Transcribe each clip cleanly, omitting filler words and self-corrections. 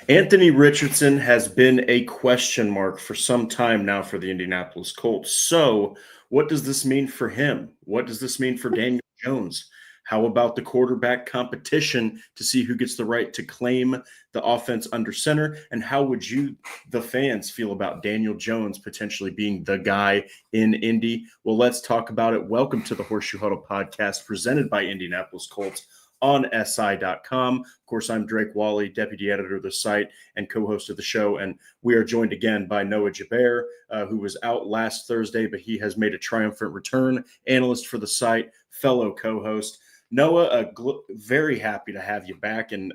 Anthony Richardson has been a question mark for some time now for the Indianapolis Colts. So, what does this mean for him? What does this mean for Daniel Jones? How about the quarterback competition to see who gets the right to claim the offense under center? And how would you, the fans, feel about Daniel Jones potentially being the guy in Indy? Well, let's talk about it. Welcome to the Horseshoe Huddle Podcast presented by Indianapolis Colts on SI.com. Of course, I'm Drake Wally, deputy editor of the site and co-host of the show. And we are joined again by Noah Gebert, who was out last Thursday, but he has made a triumphant return, analyst for the site, fellow co-host. Noah, very happy to have you back. And,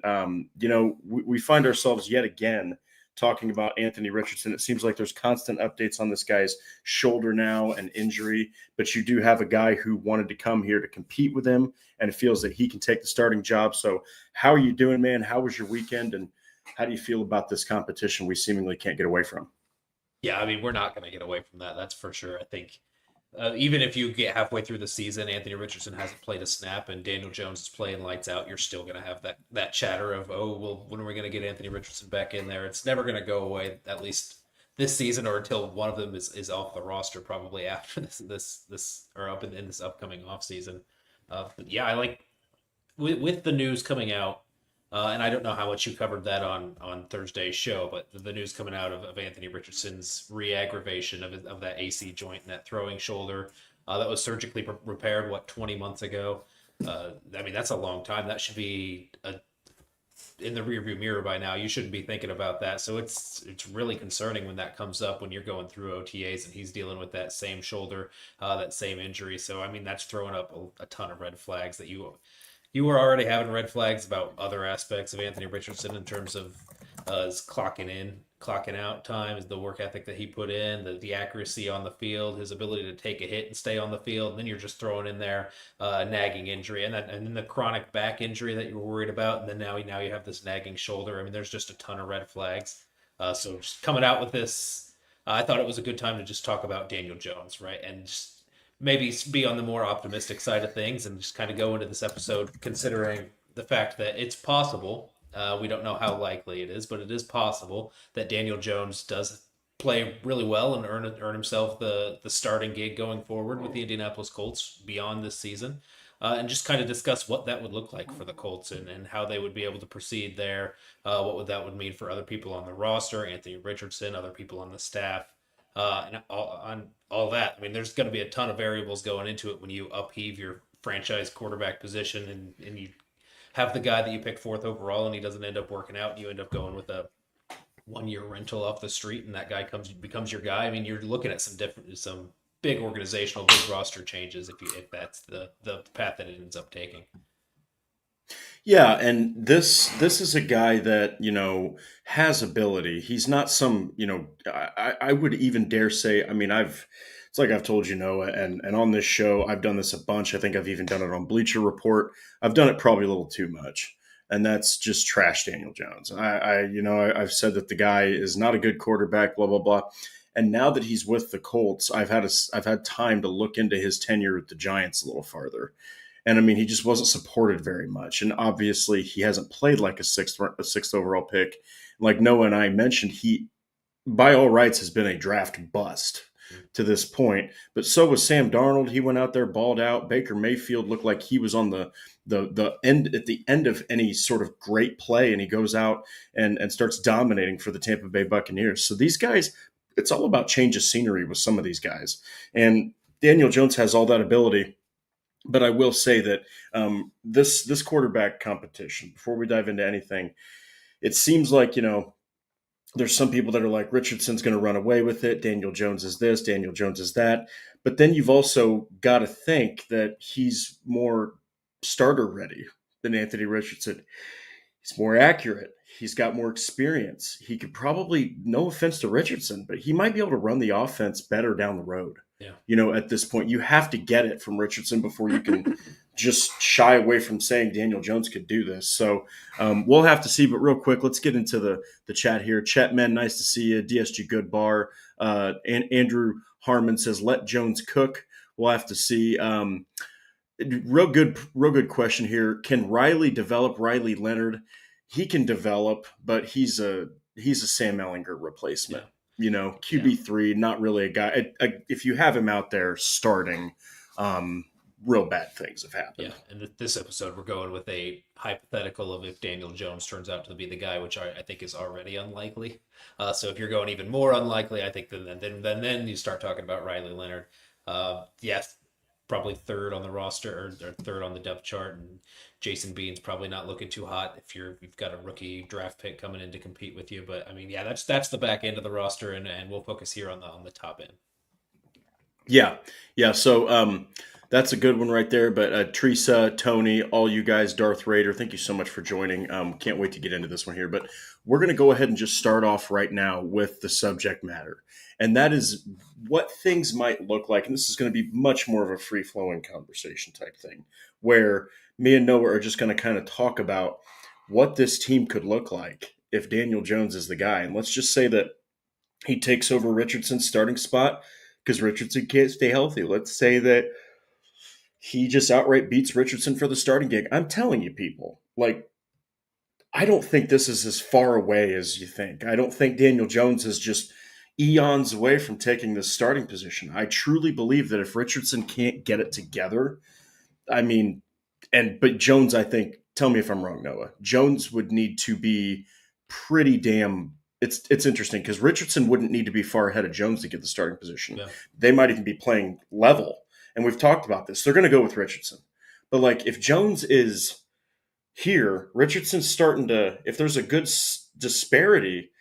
we find ourselves yet again talking about Anthony Richardson. It seems like there's constant updates on this guy's shoulder now and injury, but you do have a guy who wanted to come here to compete with him, and it feels that he can take the starting job. So how are you doing, man? How was your weekend, and how do you feel about this competition we seemingly can't get away from? Yeah, I mean, we're not going to get away from that. That's for sure. I think even if you get halfway through the season, Anthony Richardson hasn't played a snap, and Daniel Jones is playing lights out. You're still going to have that chatter of, oh, well, when are we going to get Anthony Richardson back in there? It's never going to go away, at least this season, or until one of them is off the roster, probably after this or up in this upcoming offseason. But yeah, I like with the news coming out. And I don't know how much you covered that on Thursday's show, but the news coming out of Anthony Richardson's re-aggravation of that AC joint and that throwing shoulder that was surgically repaired, 20 months ago? I mean, that's a long time. That should be in the rearview mirror by now. You shouldn't be thinking about that. So it's really concerning when that comes up when you're going through OTAs and he's dealing with that same shoulder, that same injury. So, I mean, that's throwing up a ton of red flags that you were already having red flags about other aspects of Anthony Richardson in terms of his clocking in, clocking out times, the work ethic that he put in, the accuracy on the field, his ability to take a hit and stay on the field. And then you're just throwing in there a nagging injury and then the chronic back injury that you were worried about. And then now you have this nagging shoulder. I mean, there's just a ton of red flags. So just coming out with this, I thought it was a good time to just talk about Daniel Jones, right? And just maybe be on the more optimistic side of things and just kind of go into this episode considering the fact that it's possible, we don't know how likely it is, but it is possible that Daniel Jones does play really well and earn himself the starting gig going forward with the Indianapolis Colts beyond this season. And just kind of discuss what that would look like for the Colts and how they would be able to proceed there. What that would mean for other people on the roster, Anthony Richardson, other people on the staff. And on all that. I mean, there's going to be a ton of variables going into it when you upheave your franchise quarterback position and you have the guy that you pick fourth overall and he doesn't end up working out and you end up going with a 1-year rental off the street and that guy becomes your guy. I mean, you're looking at some big organizational, big roster changes if that's the path that it ends up taking. Yeah, and this is a guy that, has ability. He's not some, I would even dare say, I mean, it's like I've told you, Noah, and on this show, I've done this a bunch. I think I've even done it on Bleacher Report. I've done it probably a little too much. And that's just trash Daniel Jones. I've said that the guy is not a good quarterback, blah, blah, blah. And now that he's with the Colts, I've had time to look into his tenure with the Giants a little farther. And I mean, he just wasn't supported very much. And obviously, he hasn't played like a sixth overall pick. Like Noah and I mentioned, he, by all rights, has been a draft bust to this point. But so was Sam Darnold. He went out there, balled out. Baker Mayfield looked like he was on the end at the end of any sort of great play, and he goes out and starts dominating for the Tampa Bay Buccaneers. So these guys, it's all about change of scenery with some of these guys. And Daniel Jones has all that ability. But I will say that this quarterback competition, before we dive into anything, it seems like, there's some people that are like, Richardson's going to run away with it. Daniel Jones is this, Daniel Jones is that. But then you've also got to think that he's more starter ready than Anthony Richardson. He's more accurate. He's got more experience. He could probably, no offense to Richardson, but he might be able to run the offense better down the road. Yeah. At this point, you have to get it from Richardson before you can just shy away from saying Daniel Jones could do this. So we'll have to see. But real quick, let's get into the chat here. Chat men, nice to see you. DSG Good Bar. And Andrew Harmon says, let Jones cook. We'll have to see. Real good question here. Can Riley develop Riley Leonard? he can develop, but he's a Sam Ellinger Yeah. replacement. Yeah. QB3, not really a guy. If you have him out there starting, um, real bad things have Yeah, happened. and this episode we're going with a hypothetical of if Daniel Jones turns out to be the guy, which I think is already unlikely. So if you're going even more unlikely, I think then you start talking about Riley Leonard. Yes, probably third on the roster or third on the depth chart, and Jason Bean's probably not looking too hot if you've got a rookie draft pick coming in to compete with you. But I mean, yeah, that's the back end of the roster, and we'll focus here on the top end. Yeah, yeah. So that's a good one right there. But Teresa, Tony, all you guys, Darth Raider, thank you so much for joining. Can't wait to get into this one here. But we're going to go ahead and just start off right now with the subject matter, and that is what things might look like. And this is going to be much more of a free flowing conversation type thing, where me and Noah are just going to kind of talk about what this team could look like if Daniel Jones is the guy. And let's just say that he takes over Richardson's starting spot because Richardson can't stay healthy. Let's say that he just outright beats Richardson for the starting gig. I'm telling you, people, like, I don't think this is as far away as you think. I don't think Daniel Jones is just eons away from taking the starting position. I truly believe that if Richardson can't get it together, I mean, but Jones, I think, tell me if I'm wrong, Noah. Jones would need to be pretty damn. It's interesting because Richardson wouldn't need to be far ahead of Jones to get the starting position. Yeah. They might even be playing level, and we've talked about this. They're going to go with Richardson, but like if Jones is here, Richardson's starting to. If there's a good disparity,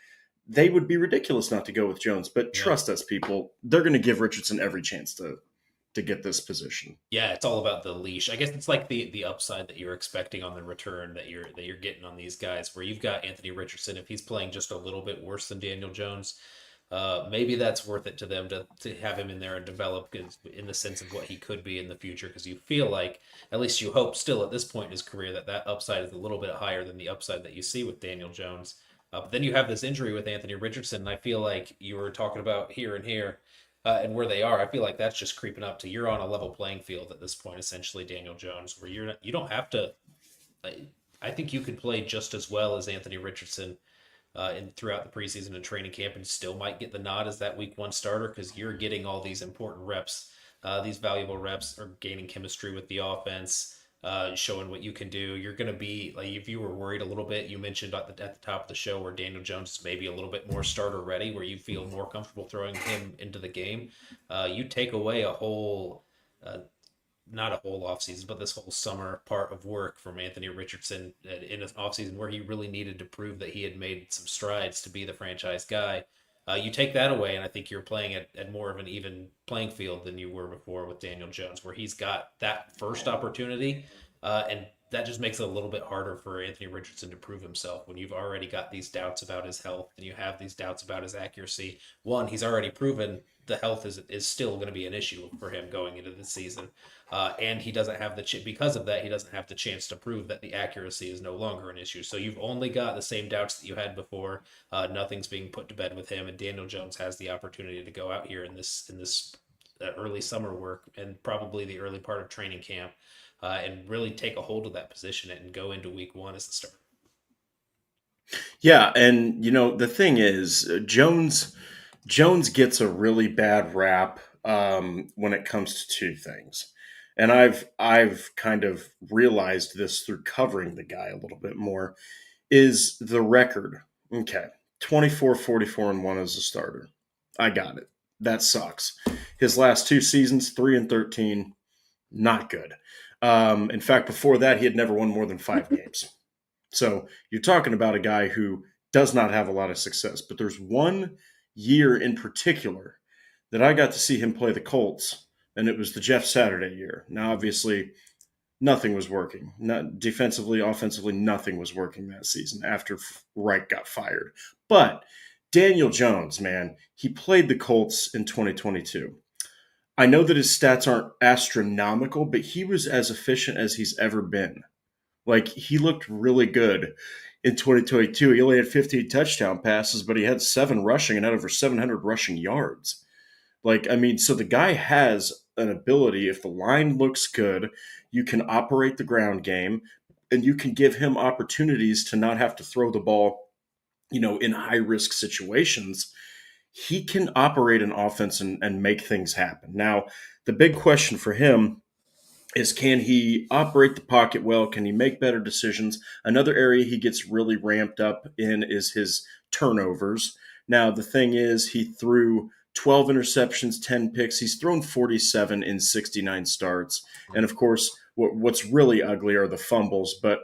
they would be ridiculous not to go with Jones. But Yeah. trust us, people, they're going to give Richardson every chance to get this position. Yeah, it's all about the leash. I guess it's like the upside that you're expecting on the return that you're getting on these guys. Where you've got Anthony Richardson, if he's playing just a little bit worse than Daniel Jones, maybe that's worth it to them to have him in there and develop in the sense of what he could be in the future. Because you feel like, at least you hope, still at this point in his career, that upside is a little bit higher than the upside that you see with Daniel Jones. But then you have this injury with Anthony Richardson, and I feel like you were talking about here and here and where they are, I feel like that's just creeping up to you're on a level playing field at this point, essentially, Daniel Jones, where you don't have to. I think you could play just as well as Anthony Richardson throughout the preseason and training camp, and still might get the nod as that week one starter because you're getting all these important reps, these valuable reps, are gaining chemistry with the offense. Showing what you can do, you're going to be like if you were worried a little bit. You mentioned at the top of the show where Daniel Jones is maybe a little bit more starter ready, where you feel more comfortable throwing him into the game. You take away a whole, not a whole offseason, but this whole summer part of work from Anthony Richardson in an offseason where he really needed to prove that he had made some strides to be the franchise guy. You take that away, and I think you're playing at more of an even playing field than you were before with Daniel Jones, where he's got that first opportunity, and that just makes it a little bit harder for Anthony Richardson to prove himself when you've already got these doubts about his health and you have these doubts about his accuracy. One, he's already proven the health is still going to be an issue for him going into the season, and he doesn't have because of that he doesn't have the chance to prove that the accuracy is no longer an issue. So you've only got the same doubts that you had before. Nothing's being put to bed with him, and Daniel Jones has the opportunity to go out here in this early summer work and probably the early part of training camp, and really take a hold of that position and go into week one as the starter. Yeah, and the thing is, Jones gets a really bad rap when it comes to two things, and I've kind of realized this through covering the guy a little bit more. Is the record okay? 24-44-1 as a starter. I got it. That sucks. His last two seasons, 3-13, not good. In fact, before that, he had never won more than 5 games. So you're talking about a guy who does not have a lot of success. But there's one year in particular that I got to see him play the Colts, and it was the Jeff Saturday year. Now, obviously, nothing was working. Not defensively, offensively, nothing was working that season after Reich got fired. But Daniel Jones, man, he played the Colts in 2022. I know that his stats aren't astronomical, but he was as efficient as he's ever been. Like, he looked really good in 2022. He only had 15 touchdown passes, but he had 7 rushing and had over 700 rushing yards. Like, I mean, so the guy has an ability. If the line looks good, you can operate the ground game. and you can give him opportunities to not have to throw the ball, in high risk situations, he can operate an offense and make things happen. Now, the big question for him is, can he operate the pocket well? Can he make better decisions? Another area he gets really ramped up in is his turnovers. Now, the thing is, he threw 12 interceptions, 10 picks. He's thrown 47 in 69 starts. And of course, what's really ugly are the fumbles, but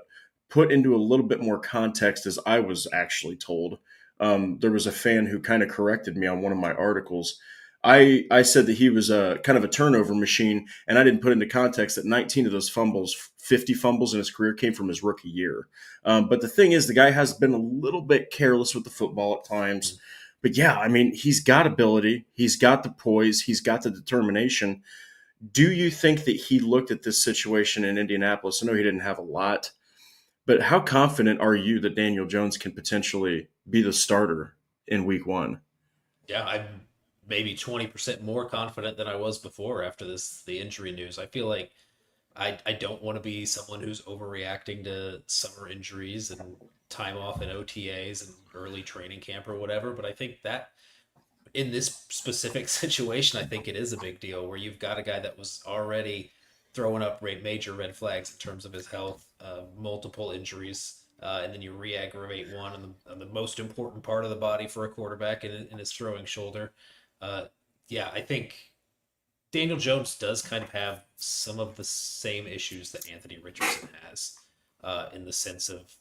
put into a little bit more context, as I was actually told. There was a fan who kind of corrected me on one of my articles. I said that he was a kind of a turnover machine, and I didn't put into context that 19 of those fumbles, 50 fumbles in his career, came from his rookie year. But the thing is, the guy has been a little bit careless with the football at times. But yeah, I mean, he's got ability, he's got the poise, he's got the determination. Do you think that he looked at this situation in Indianapolis? I know he didn't have a lot, but how confident are you that Daniel Jones can potentially be the starter in week one? Yeah, I'm maybe 20% more confident than I was before after the injury news. I feel like I don't want to be someone who's overreacting to summer injuries and time off in OTAs and early training camp or whatever, but I think that in this specific situation, I think it is a big deal where you've got a guy that was already throwing up major red flags in terms of his health, multiple injuries, and then you re-aggravate one on the most important part of the body for a quarterback in his throwing shoulder. Uh, yeah, I think Daniel Jones does kind of have some of the same issues that Anthony Richardson has, in the sense of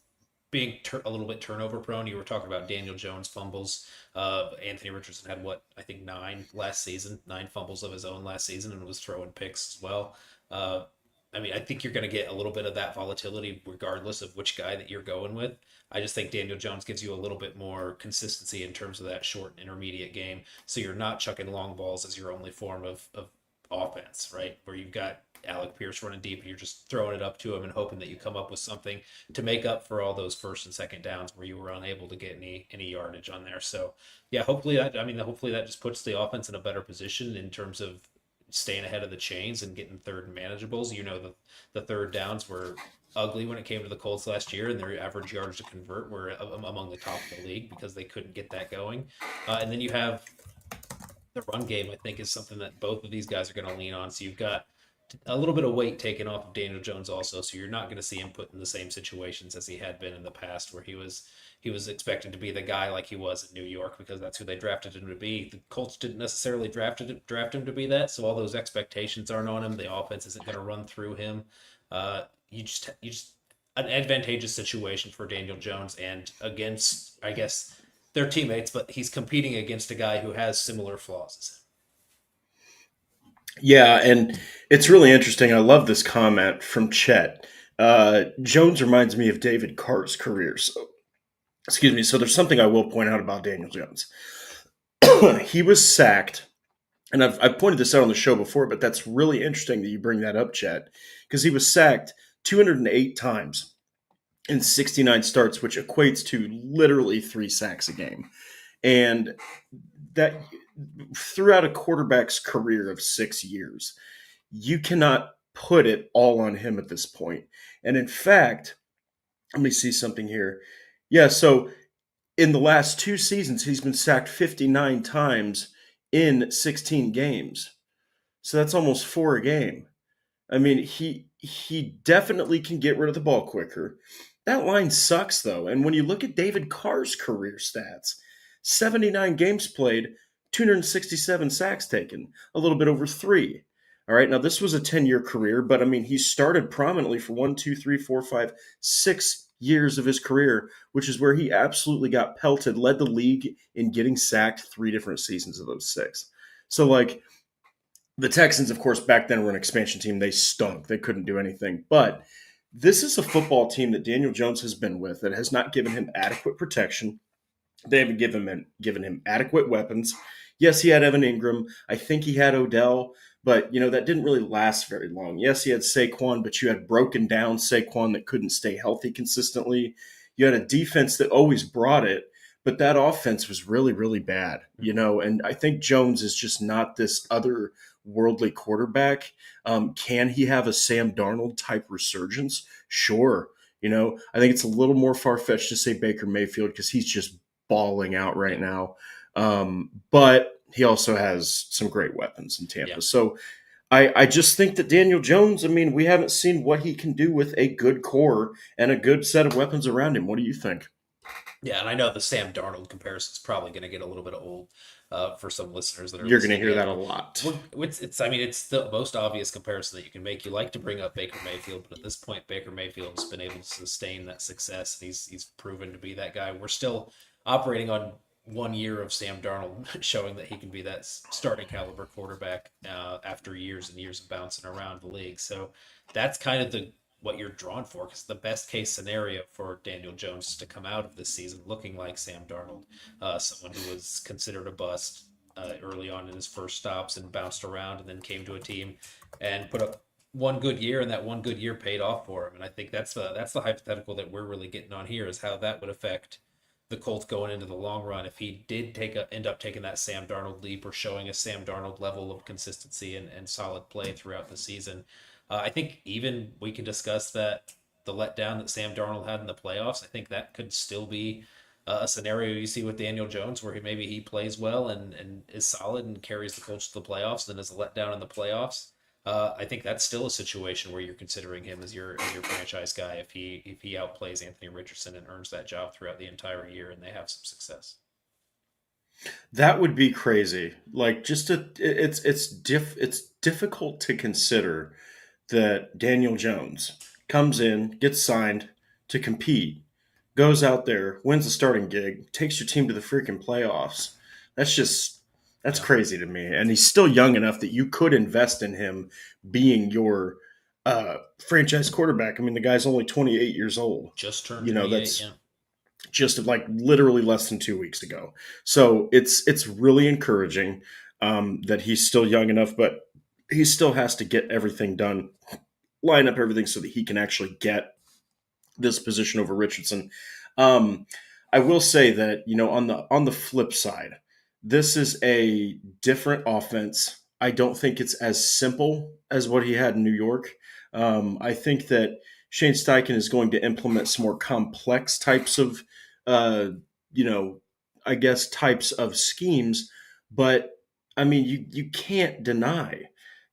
being a little bit turnover prone. You were talking about Daniel Jones fumbles. Anthony Richardson had what I think nine fumbles of his own last season, and was throwing picks as well. Uh, I mean, I think you're going to get a little bit of that volatility regardless of which guy that you're going with. I just think Daniel Jones gives you a little bit more consistency in terms of that short and intermediate game. So you're not chucking long balls as your only form of offense, right? Where you've got Alec Pierce running deep and you're just throwing it up to him and hoping that you come up with something to make up for all those first and second downs where you were unable to get any yardage on there. So yeah, hopefully that just puts the offense in a better position in terms of staying ahead of the chains and getting third and manageables. The third downs were ugly when it came to the Colts last year, and their average yards to convert were among the top of the league because they couldn't get that going. And then you have the run game, I think, is something that both of these guys are going to lean on. So you've got a little bit of weight taken off of Daniel Jones also, so you're not going to see him put in the same situations as he had been in the past, where he was expected to be the guy like he was in New York because that's who they drafted him to be. The Colts didn't necessarily draft him to be that, so all those expectations aren't on him. The offense isn't going to run through him. You just an advantageous situation for Daniel Jones and against, I guess, their teammates, but he's competing against a guy who has similar flaws as him. Yeah, and it's really interesting. I love this comment from Chet. Jones reminds me of David Carr's career. So, excuse me. So there's something I will point out about Daniel Jones. He was sacked, and I've pointed this out on the show before, but that's really interesting that you bring that up, Chet, because he was sacked 208 times in 69 starts, which equates to literally 3 sacks a game. And that throughout a quarterback's career of 6 years, you cannot put it all on him at this point. And in fact, let me see something here. Yeah, so in the last 2 seasons, he's been sacked 59 times in 16 games. So that's almost 4 a game. I mean, he definitely can get rid of the ball quicker. That line sucks though. And when you look at David Carr's career stats, 79 games played, 267 sacks taken, a little bit over 3. All right, now this was a 10-year career, but I mean, he started prominently for 6 years of his career, which is where he absolutely got pelted, led the league in getting sacked 3 different seasons of those 6. So, like, the Texans, of course, back then were an expansion team. They stunk. They couldn't do anything. But this is a football team that Daniel Jones has been with that has not given him adequate protection. They haven't given him adequate weapons. Yes, he had Evan Ingram. I think he had Odell, but that didn't really last very long. Yes, he had Saquon, but you had broken down Saquon that couldn't stay healthy consistently. You had a defense that always brought it, but that offense was really, really bad, and I think Jones is just not this other worldly quarterback. Can he have a Sam Darnold type resurgence? Sure. I think it's a little more far fetched to say Baker Mayfield because he's just balling out right Yeah. now. But he also has some great weapons in Yeah. Tampa. So I just think that Daniel Jones, I mean, we haven't seen what he can do with a good core and a good set of weapons around him. What do you think? Yeah, and I know the Sam Darnold comparison is probably going to get a little bit old for some listeners that are You're going to listening hear in. that a lot. I mean, it's the most obvious comparison that you can make. You like to bring up Baker Mayfield, but at this point, Baker Mayfield's been able to sustain that success, and he's proven to be that guy. We're still operating on 1 year of Sam Darnold showing that he can be that starting caliber quarterback after years and years of bouncing around the league. So that's kind of the what you're drawn for, because the best case scenario for Daniel Jones to come out of this season looking like Sam Darnold, someone who was considered a bust early on in his first stops and bounced around and then came to a team and put up one good year, and that one good year paid off for him. And I think that's the hypothetical that we're really getting on here, is how that would affect the Colts going into the long run if he did end up taking that Sam Darnold leap or showing a Sam Darnold level of consistency and solid play throughout the season. I think even we can discuss that the letdown that Sam Darnold had in the playoffs. I think that could still be a scenario you see with Daniel Jones where he plays well and is solid and carries the Colts to the playoffs, then is a letdown in the playoffs. I think that's still a situation where you're considering him as your franchise guy if he outplays Anthony Richardson and earns that job throughout the entire year and they have some success. That would be crazy. Like it's difficult to consider that Daniel Jones comes in, gets signed to compete, goes out there, wins the starting gig, takes your team to the freaking playoffs. That's just that's Yeah, crazy to me. And he's still young enough that you could invest in him being your franchise quarterback. I mean, the guy's only 28 years old. just turned 28. That's Yeah, just like literally less than 2 weeks ago. So it's really encouraging that he's still young enough, but he still has to get everything done, line up everything so that he can actually get this position over Richardson. Um, I will say that on the flip side, this is a different offense. I don't think it's as simple as what he had in New York. I think that Shane Steichen is going to implement some more complex types of, uh, you know, I guess types of schemes. But I mean, you can't deny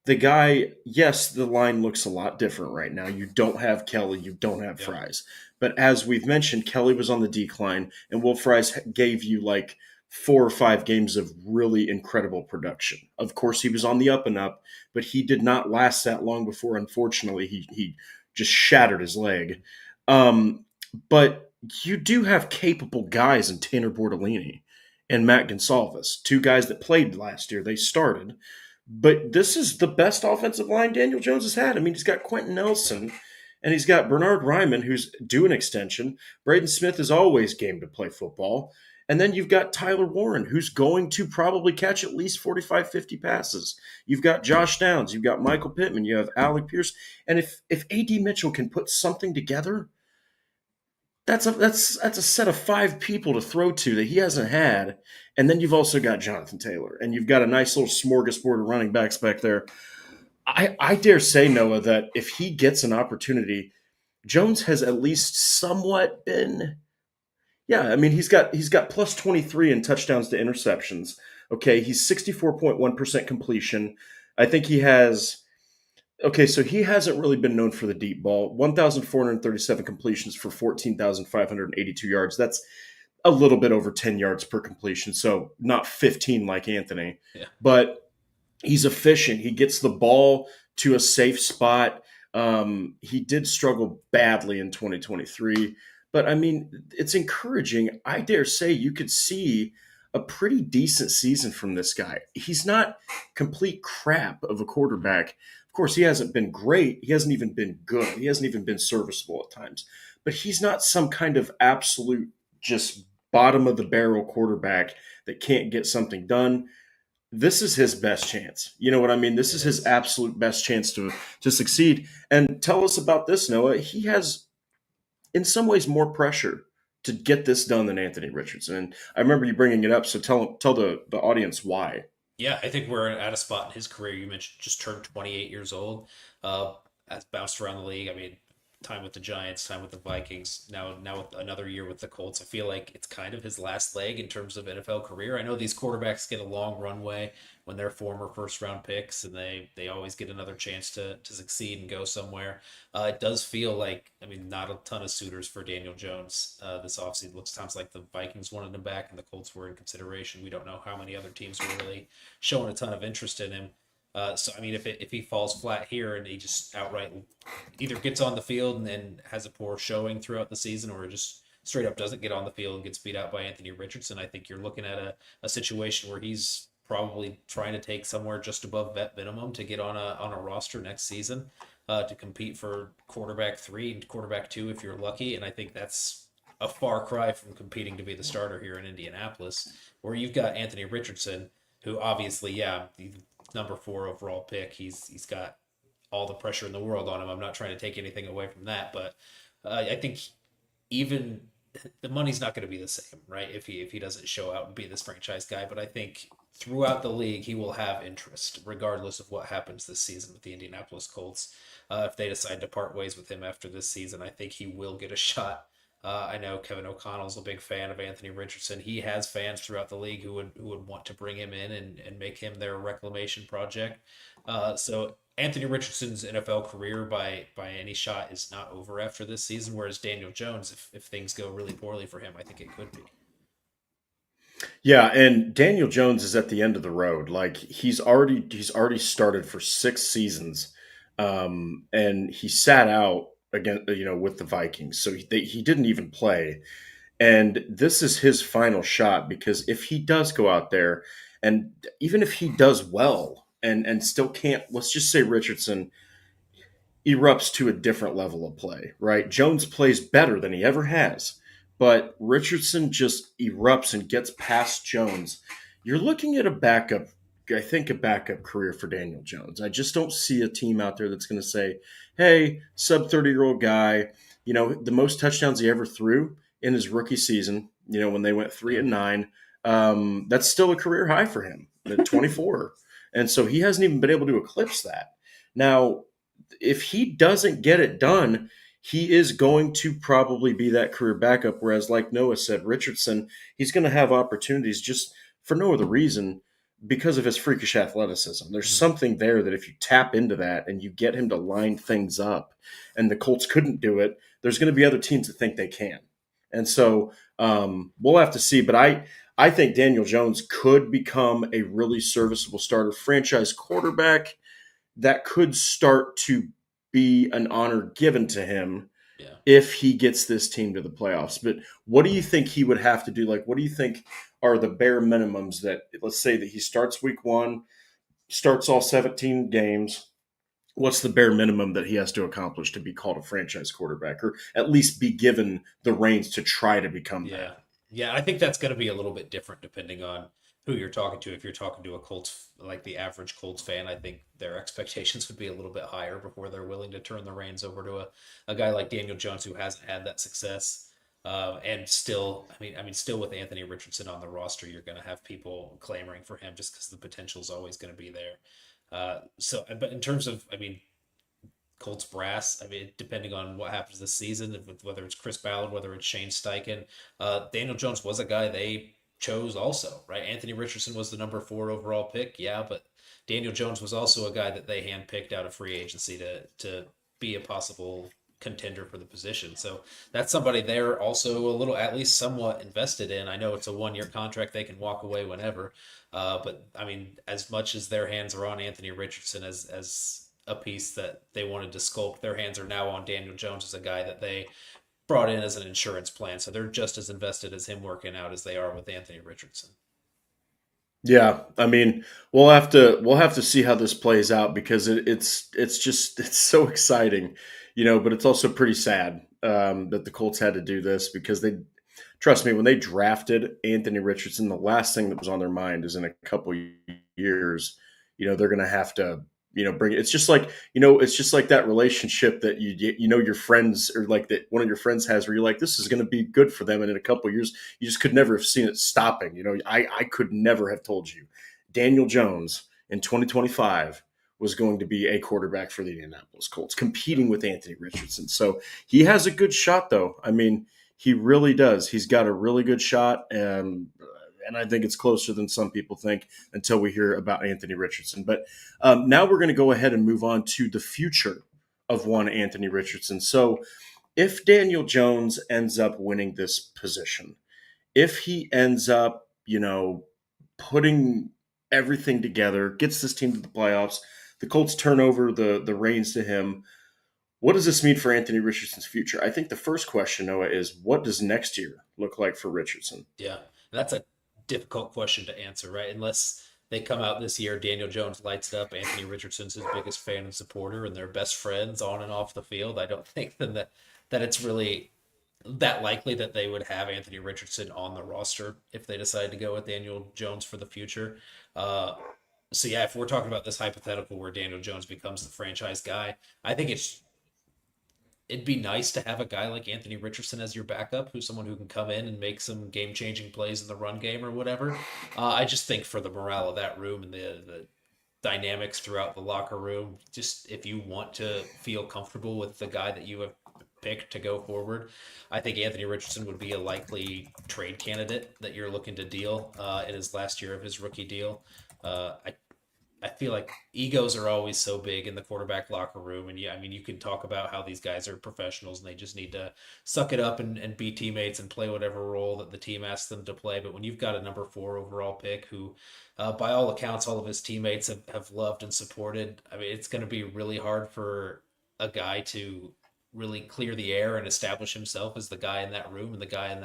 the guy. Yes, the line looks a lot different right now. You don't have Kelly, you don't have yeah, Fries. But as we've mentioned, Kelly was on the decline, and Will Fries gave you like 4 or 5 games of really incredible production. Of course, he was on the up and up, but he did not last that long before, unfortunately, he just shattered his leg. But you do have capable guys in Tanner Bortolini and Matt Gonsalves, two guys that played last year. They started. But this is the best offensive line Daniel Jones has had. I mean, he's got Quentin yeah. Nelson and he's got Bernard Ryman, who's due an extension. Braden Smith is always game to play football. And then you've got Tyler Warren, who's going to probably catch at least 45, 50 passes. You've got Josh Downs. You've got Michael Pittman. You have Alec Pierce. And if A.D. Mitchell can put something together, that's a set of 5 people to throw to that he hasn't had. And then you've also got Jonathan Taylor. And you've got a nice little smorgasbord of running backs back there. I dare say, Noah, that if he gets an opportunity, Jones has at least somewhat been. Yeah, I mean he's got plus 23 in touchdowns to interceptions. Okay, he's 64.1% completion. I think he has. Okay, so he hasn't really been known for the deep ball. 1,437 completions for 14,582 yards. That's a little bit over 10 yards per completion, so not 15 like Anthony. Yeah. But he's efficient. He gets the ball to a safe spot. He did struggle badly in 2023, but I mean, it's encouraging. I dare say you could see a pretty decent season from this guy. He's not complete crap of a quarterback. Of course, he hasn't been great. He hasn't even been good. He hasn't even been serviceable at times. But he's not some kind of absolute just bottom of the barrel quarterback that can't get something done. This is his best chance. You know what I mean? This It is his is. absolute best chance to succeed. And tell us about this, Noah. He has, in some ways, more pressure to get this done than Anthony Richardson. And I remember you bringing it up. So tell the audience why. Yeah, I think we're at a spot in his career. You mentioned just turned 28 years old. Has bounced around the league. I mean, time with the Giants, time with the Vikings, now with another year with the Colts. I feel like it's kind of his last leg in terms of NFL career. I know these quarterbacks get a long runway when they're former first round picks, and they always get another chance to succeed and go somewhere. It does feel like, I mean, not a ton of suitors for Daniel Jones this offseason. Looks sounds like the Vikings wanted him back and the Colts were in consideration. We don't know how many other teams were really showing a ton of interest in him. So I mean, if he falls flat here and he just outright either gets on the field and then has a poor showing throughout the season, or just straight up doesn't get on the field and gets beat out by Anthony Richardson, I think you're looking at a situation where he's probably trying to take somewhere just above vet minimum to get on a roster next season to compete for quarterback 3 and quarterback 2 if you're lucky. And I think that's a far cry from competing to be the starter here in Indianapolis, where you've got Anthony Richardson, who obviously, yeah, the number 4 overall pick. He's got all the pressure in the world on him. I'm not trying to take anything away from that, but I think even the money's not going to be the same, right? If he doesn't show out and be this franchise guy, but I think throughout the league he will have interest, regardless of what happens this season with the Indianapolis Colts. If they decide to part ways with him after this season, I think he will get a shot. I know Kevin O'Connell's a big fan of Anthony Richardson. He has fans throughout the league who would want to bring him in and make him their reclamation project. So Anthony Richardson's NFL career by any shot is not over after this season. Whereas Daniel Jones, if things go really poorly for him, I think it could be. Yeah, and Daniel Jones is at the end of the road. Like he's already started for 6 seasons, and he sat out again, with the Vikings. So he didn't even play, and this is his final shot because if he does go out there, and even if he does well, and still can't, let's just say Richardson erupts to a different level of play, right? Jones plays better than he ever has, but Richardson just erupts and gets past Jones. You're looking at I think a backup career for Daniel Jones. I just don't see a team out there that's going to say, hey, sub 30-year-old guy, the most touchdowns he ever threw in his rookie season, when they went 3-9, that's still a career high for him at 24. And so he hasn't even been able to eclipse that. Now, if he doesn't get it done, he is going to probably be that career backup. Whereas, like Noah said, Richardson, he's going to have opportunities just for no other reason because of his freakish athleticism. There's Mhm. something there that if you tap into that and you get him to line things up, and the Colts couldn't do it, there's going to be other teams that think they can. And so we'll have to see. But I think Daniel Jones could become a really serviceable starter, franchise quarterback that could start to be an honor given to him Yeah. if he gets this team to the playoffs. But what do you think he would have to do? Like, what do you think are the bare minimums that, let's say that he starts week 1, starts all 17 games? What's the bare minimum that he has to accomplish to be called a franchise quarterback, or at least be given the reins to try to become Yeah. that? Yeah, I think that's going to be a little bit different depending on who you're talking to. If you're talking to a Colts, like the average Colts fan, I think their expectations would be a little bit higher before they're willing to turn the reins over to a guy like Daniel Jones who hasn't had that success. And still, still with Anthony Richardson on the roster, you're going to have people clamoring for him just because the potential is always going to be there. But in terms of, Colts brass. Depending on what happens this season, whether it's Chris Ballard, whether it's Shane Steichen, Daniel Jones was a guy they chose also, right? Anthony Richardson was the number 4 overall pick, yeah, but Daniel Jones was also a guy that they handpicked out of free agency to be a possible contender for the position. So that's somebody they're also a little, at least somewhat invested in. I know it's a 1-year contract; they can walk away whenever. But as much as their hands are on Anthony Richardson as a piece that they wanted to sculpt, their hands are now on Daniel Jones as a guy that they brought in as an insurance plan. So they're just as invested as him working out as they are with Anthony Richardson. Yeah, we'll have to see how this plays out because it's so exciting, but it's also pretty sad that the Colts had to do this because they trust me when they drafted Anthony Richardson, the last thing that was on their mind is in a couple years, they're going to have to bring it. It's just like that relationship that your friends or like that one of your friends has where you're like this is going to be good for them, and in a couple of years you just could never have seen it stopping. I could never have told you Daniel Jones in 2025 was going to be a quarterback for the Indianapolis Colts, competing with Anthony Richardson. So he has a good shot, though. I mean, he really does. He's got a really good shot, and I think it's closer than some people think until we hear about Anthony Richardson. But now we're going to go ahead and move on to the future of one Anthony Richardson. So if Daniel Jones ends up winning this position, if he ends up, putting everything together, gets this team to the playoffs, the Colts turn over the reins to him. What does this mean for Anthony Richardson's future? I think the first question, Noah, is what does next year look like for Richardson? Yeah, that's a difficult question to answer, right? Unless they come out this year, Daniel Jones lights it up, Anthony Richardson's his biggest fan and supporter, and they're best friends on and off the field. I don't think then that it's really that likely that they would have Anthony Richardson on the roster if they decide to go with Daniel Jones for the future. Uh, so yeah, if we're talking about this hypothetical where Daniel Jones becomes the franchise guy, I think it'd be nice to have a guy like Anthony Richardson as your backup, who's someone who can come in and make some game-changing plays in the run game or whatever. I just think for the morale of that room and the dynamics throughout the locker room, just if you want to feel comfortable with the guy that you have picked to go forward, I think Anthony Richardson would be a likely trade candidate that you're looking to deal in his last year of his rookie deal. I feel like egos are always so big in the quarterback locker room. And yeah, I mean, you can talk about how these guys are professionals and they just need to suck it up and be teammates and play whatever role that the team asks them to play. But when you've got a number 4 overall pick who, by all accounts, all of his teammates have loved and supported, I mean, it's going to be really hard for a guy to really clear the air and establish himself as the guy in that room and the guy in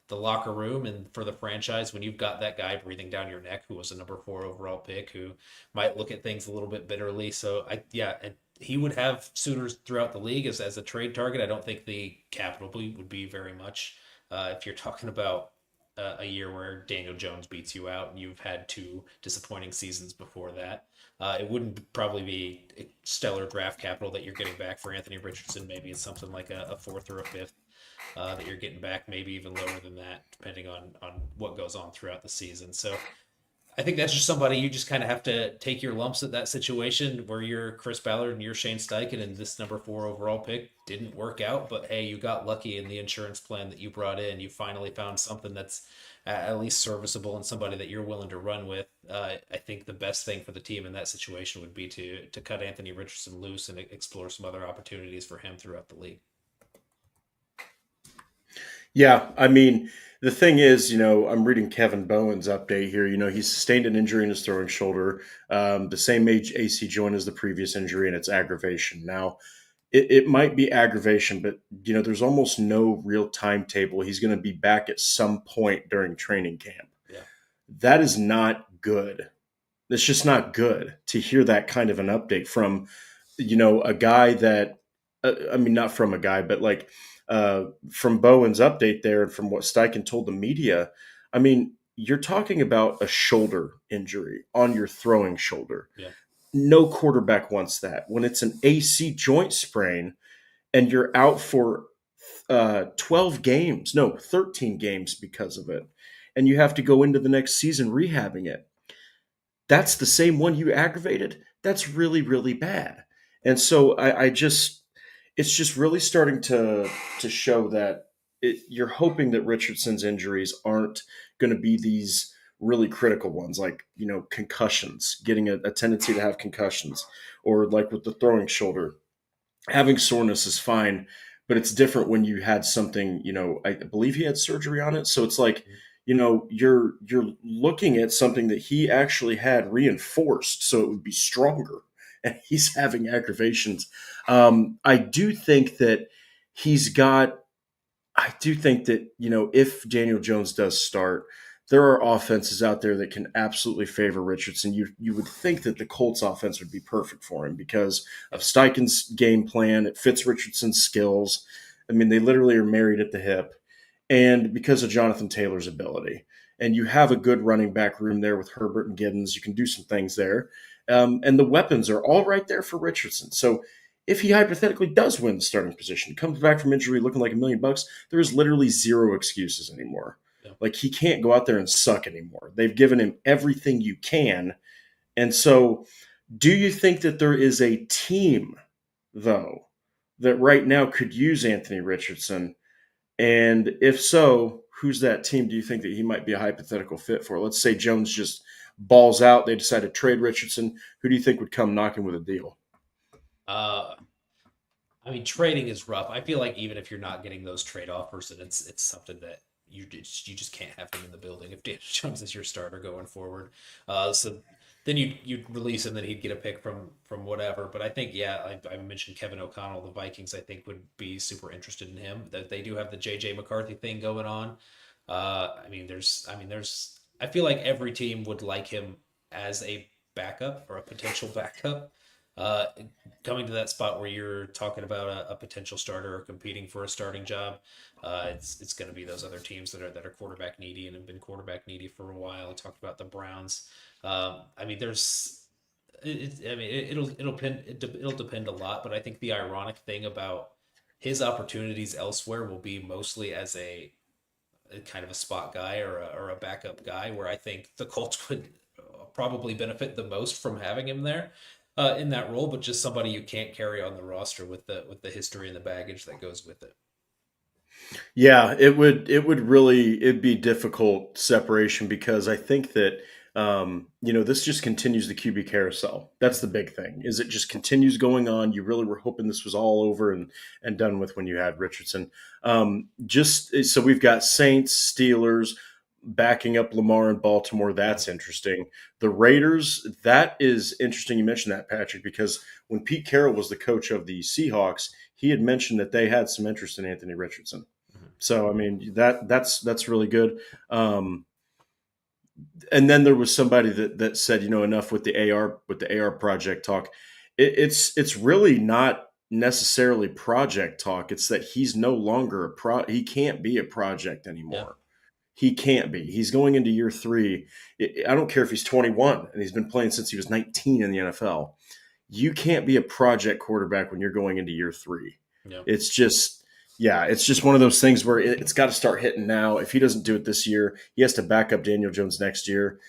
the locker room and for the franchise when you've got that guy breathing down your neck who was a number 4 overall pick who might look at things a little bit bitterly. So and he would have suitors throughout the league as a trade target. I don't think the capital would be very much if you're talking about a year where Daniel Jones beats you out and you've had 2 disappointing seasons before that. It wouldn't probably be stellar draft capital that you're getting back for Anthony Richardson. Maybe it's something like a 4th or a 5th that you're getting back, maybe even lower than that, depending on what goes on throughout the season. So I think that's just somebody you just kind of have to take your lumps at that situation where you're Chris Ballard and you're Shane Steichen and this number 4 overall pick didn't work out, but hey, you got lucky in the insurance plan that you brought in. You finally found something that's at least serviceable and somebody that you're willing to run with. I think the best thing for the team in that situation would be to cut Anthony Richardson loose and explore some other opportunities for him throughout the league. Yeah, I mean, the thing is, I'm reading Kevin Bowen's update here. He sustained an injury in his throwing shoulder, the same age AC joint as the previous injury, and it's aggravation. Now, it might be aggravation, but, there's almost no real timetable. He's going to be back at some point during training camp. Yeah. That is not good. It's just not good to hear that kind of an update from, a guy that, not from a guy, but like, from Bowen's update there and from what Steichen told the media, I mean, you're talking about a shoulder injury on your throwing shoulder. Yeah. No quarterback wants that. When it's an AC joint sprain and you're out for 12 games, no, 13 games because of it, and you have to go into the next season rehabbing it, that's the same one you aggravated. That's really, really bad. And so it's just really starting to show that you're hoping that Richardson's injuries aren't going to be these really critical ones, like concussions, getting a tendency to have concussions, or like with the throwing shoulder, having soreness is fine, but it's different when you had something. I believe he had surgery on it, so it's like you're looking at something that he actually had reinforced, so it would be stronger. And he's having aggravations. I do think that if Daniel Jones does start, there are offenses out there that can absolutely favor Richardson. You would think that the Colts offense would be perfect for him because of Steichen's game plan. It fits Richardson's skills. I mean, they literally are married at the hip. And because of Jonathan Taylor's ability. And you have a good running back room there with Herbert and Giddens. You can do some things there. And the weapons are all right there for Richardson. So if he hypothetically does win the starting position, comes back from injury looking like $1 million, there is literally zero excuses anymore. Yeah. Like he can't go out there and suck anymore. They've given him everything you can. And so Do you think that there is a team, though, that right now could use Anthony Richardson? And if so, who's that team do you think that he might be a hypothetical fit for? Let's say Jones just balls out, they decide to trade Richardson. Who do you think would come knocking with a deal? Uh, I mean, trading is rough. I feel like even if you're not getting those trade offers, and it's something that you just can't have him in the building if Daniel Jones is your starter going forward. So then you'd release him, then he'd get a pick from whatever. But I think yeah, I mentioned Kevin O'Connell. The Vikings I think would be super interested in him. That they do have the J.J. McCarthy thing going on. There's I feel like every team would like him as a backup or a potential backup. Uh, Coming to that spot where you're talking about a potential starter or competing for a starting job, it's going to be those other teams that are quarterback needy and have been quarterback needy for a while. I talked about the Browns. I mean, there's I mean, it'll depend a lot, but I think the ironic thing about his opportunities elsewhere will be mostly as a kind of a spot guy or a backup guy, where I think the Colts would probably benefit the most from having him there in that role, but just somebody you can't carry on the roster with the history and the baggage that goes with it. Yeah, it would really it'd be difficult separation because I think that this just continues the QB carousel. That's the big thing. Is it just continues going on? You really were hoping this was all over and done with when you had Richardson. Just so we've got Saints, Steelers backing up Lamar in Baltimore. Yeah, That's interesting. The Raiders, that is interesting. You mentioned that, Patrick, because when Pete Carroll was the coach of the Seahawks, he had mentioned that they had some interest in Anthony Richardson. mhm. So I mean that's really good. Um, and then there was somebody that said, enough with the AR project talk. It's really not necessarily project talk. It's that he's no longer he can't be a project Yeah, anymore. He can't be. He's going into year three. I don't care if he's 21 and he's been playing since he was 19 in the NFL. You can't be a project quarterback when you're going into year three. yeah. It's just, yeah, it's just one of those things where it's got to start hitting now. If he doesn't do it this year, he has to back up Daniel Jones next year.